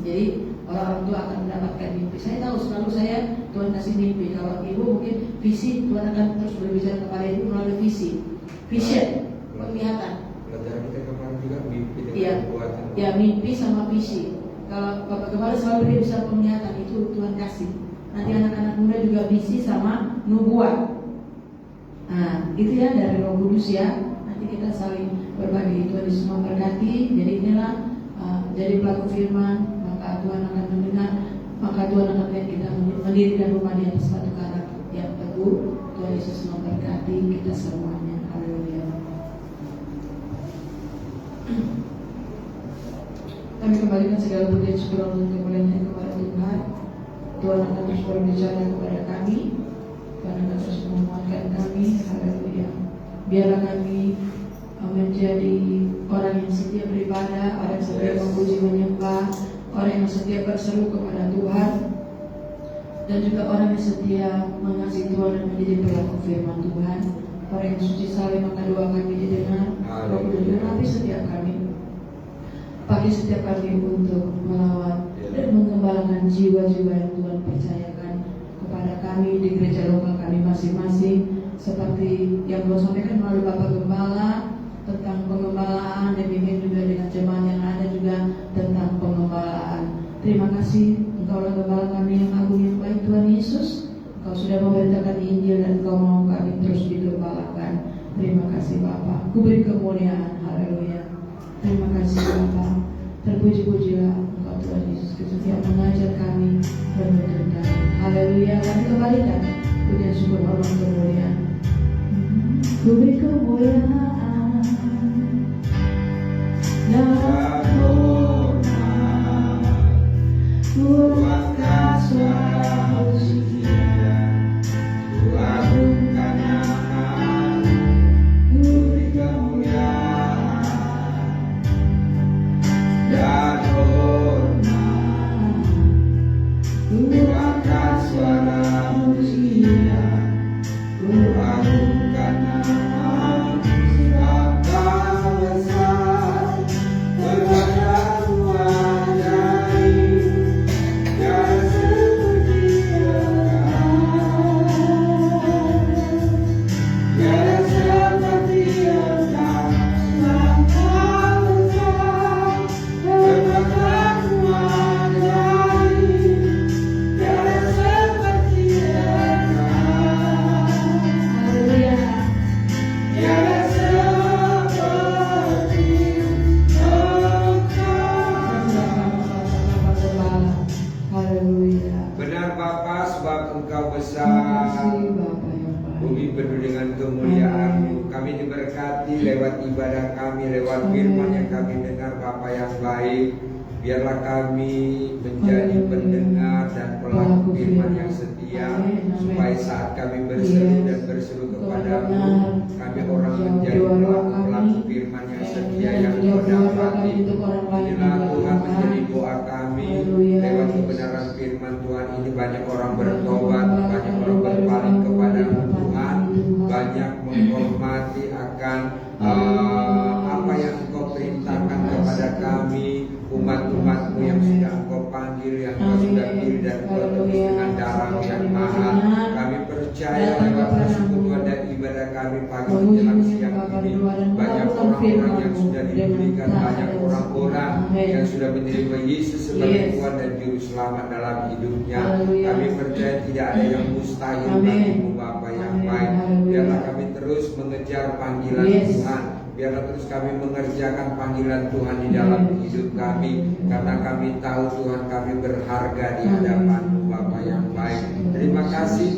Jadi orang tua akan mendapatkan mimpi. Saya tahu selalu saya Tuhan kasih mimpi. Kalau Ibu mungkin visi, Tuhan akan terus berbicara kepada Ibu melalui visi, vision, penglihatan. Pelajaran kita kemarin juga mimpi dengan Iya, kekuatan. ya mimpi sama visi. Kalau Bapak Gembala selalu bisa penglihatan, itu Tuhan kasih. Nanti anak-anak muda juga visi sama nubuat. Nah, itu ya dari Roh Kudus ya. Nanti kita saling berbagi. Tuhan Yesus memberkati. Jadi inilah jadi pelaku firman. Maka Tuhan akan mendengar. Maka Tuhan akan lihat kita mendirikan rumah di atas batu karang yang teguh. Tuhan Yesus memberkati kita semuanya. Haleluya. Kami kembalikan segala puji syukur dan kemuliaan kepada Tuhan. Tuhan akan terus berbicara kepada kami. Tuhan akan terus menguatkan kami. Haleluya. Biarlah kami menjadi orang yang setia beribadah, orang yang setia memuji menyembah, orang yang setia berseru kepada Tuhan, dan juga orang yang setia mengasihi Tuhan dan menjadi pelaku firman Tuhan. Orang yang suci saleh, maka doa kami didengar. Roh Kudus menapi setiap kami. Pakai setiap kami untuk melawat dan mengembangkan jiwa-jiwa yang Tuhan percayakan kepada kami di gereja lokal kami masing-masing, seperti yang Tuhan sampaikan melalui Bapak Gembala tentang pengembalaan, demikian juga dengan jemaat yang ada juga tentang pengembalaan. Terima kasih Engkaulah Gembala kami yang agung yang baik, Tuhan Yesus. Engkau sudah memberitakan Injil dan Engkau mau kami terus digembalakan. Terima kasih Bapa. Ku beri kemuliaan. Haleluya. Terima kasih Bapa. Terpuji-pujilah Engkau Tuhan Yesus Kristus yang mengajar kami dan menuntun kami. Haleluya. Kami kembalikan puji syukur hormat kemuliaan. Ku beri kemuliaan dan hormat. Ku angkat suara pujian, ku agungkan nama-Mu. Ku beri kemuliaan dan hormat. Ku angkat suara pujian, ku agungkan nama-Mu. Sebab Kau besar, berkata-Mu ajaib, tiada seperti Engkau, tiada seperti Engkau. Sebab Kau besar, berkata-Mu ajaib, tiada seperti Engkau. Haleluya. Tiada seperti Engkau. Haleluya. Benar Bapa, sebab Engkau Terima besar. kasih Bapa yang baik. Bumi penuh dengan kemuliaan-Mu. Kami diberkati lewat ibadah kami, lewat firman yang kami dengar Bapa yang baik. Biarlah kami menjadi pendengar dan pelaku firman yang setia, supaya saat kami berseru dan berseru kepadamu, kami orang menjadi pelaku firman yang setia yang Kau dapati. Inilah Tuhan menjadi doa kami. Lewat kebenaran firman Tuhan ini banyak orang bertobat, banyak orang berpaling kepadamu Tuhan, banyak menghormati akan apa yang Engkau perintahkan kepada kami, umat-umat-Mu yang sudah Engkau panggil, yang Engkau sudah pilih dan Engkau tebus dengan darah yang mahal. Kami percaya lewat persekutuan dan ibadah kami pagi menjelang siang ini, banyak orang-orang yang sudah diberikan, banyak orang-orang yang sudah menerima Yesus sebagai Tuhan dan Juru Selamat dalam hidupnya. Kami percaya tidak ada yang mustahil bagi-Mu Bapa yang baik. Biarlah kami terus mengejar panggilan Tuhan. Biarlah terus kami mengerjakan panggilan Tuhan di dalam hidup kami, karena kami tahu Tuhan kami berharga di hadapan-Mu Bapa yang baik. Terima kasih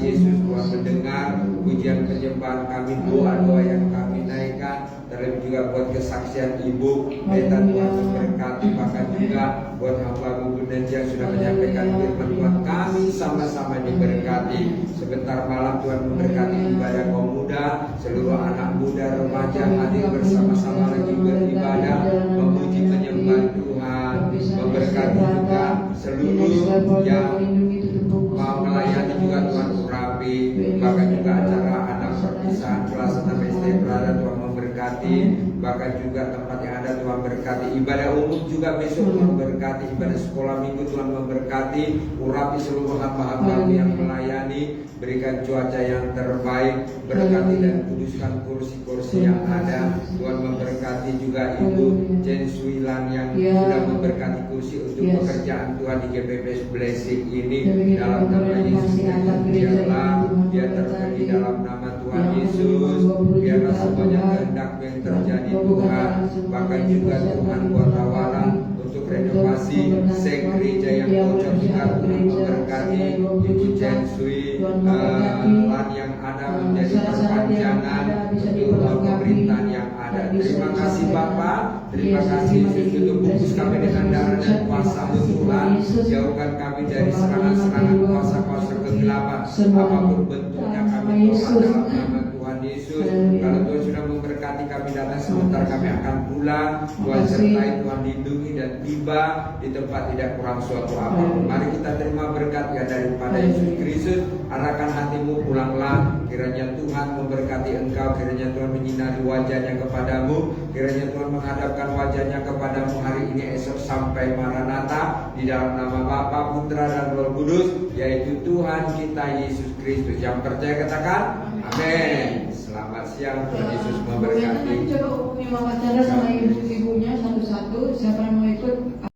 Yesus. Tuhan mendengar pujian penyembahan kami, doa-doa yang kami naikkan, terlebih juga buat kesaksian Ibu Meta, Tuhan memberkati. Bahkan juga buat hamba-Mu Bunda yang sudah menyampaikan firman Tuhan, kami sama-sama diberkati. Sebentar malam Tuhan memberkati ibadah kaum muda, seluruh anak muda remaja hadir bersama-sama lagi beribadah, memuji menyembah Tuhan. Memberkati juga seluruh yang mau melayani juga Tuhan urapi. Bahkan juga acara anak perpisahan kelas 6 SD berada Tuhan memberkati. Bahkan juga tempat yang ada Tuhan berkati. Ibadah umum juga besok Tuhan berkati. Ibadah sekolah minggu Tuhan memberkati. Urapi seluruh hamba-hamba yang melayani. Berikan cuaca yang terbaik. Berkati dan kuduskan kursi-kursi yang ada. Tuhan memberkati juga Ibu Jen Suilan yang sudah memberkati kursi untuk pekerjaan Tuhan di GPPS Blessing ini. Dalam nama Yesus Kristus, biarlah dia terpenuhi dalam nama Tuhan Yesus. Biarlah semuanya kehendak yang terjadi Tuhan. Bahkan juga Tuhan buat tawaran untuk renovasi seng gereja yang bocor juga Tuhan memberkati. Ibu Jen Sui lan yang ada menjadi perpanjangan untuk pemerintahan yang ada. Terima kasih Bapak. Terima kasih Yesus untuk bungkus kami dengan darah dan kuasa Tuhan. Jauhkan kami dari serangan-serangan kuasa-kuasa kegelapan apapun bentuknya, kami tolak dalam nama Tuhan Yesus. Kalau Tuhan sudah memberkati kami datang sebentar, kami akan pulang. Tuhan sertai, Tuhan lindungi dan tiba di tempat tidak kurang suatu apapun. Mari kita terima berkat ya daripada Yesus Kristus. Arahkan hatimu, pulanglah. Kiranya Tuhan memberkati engkau. Kiranya Tuhan menyinari wajahnya kepadamu. Kiranya Tuhan menghadapkan wajahnya kepadamu hari ini, esok sampai Maranatha. Di dalam nama Bapa, Putra dan Roh Kudus, yaitu Tuhan kita Yesus Kristus. Yang percaya katakan amin. Selamat siang, Tuhan Yesus memberkati. Coba hubungi Mama Chandra sama ibu-ibunya satu-satu. Siapa yang mau ikut?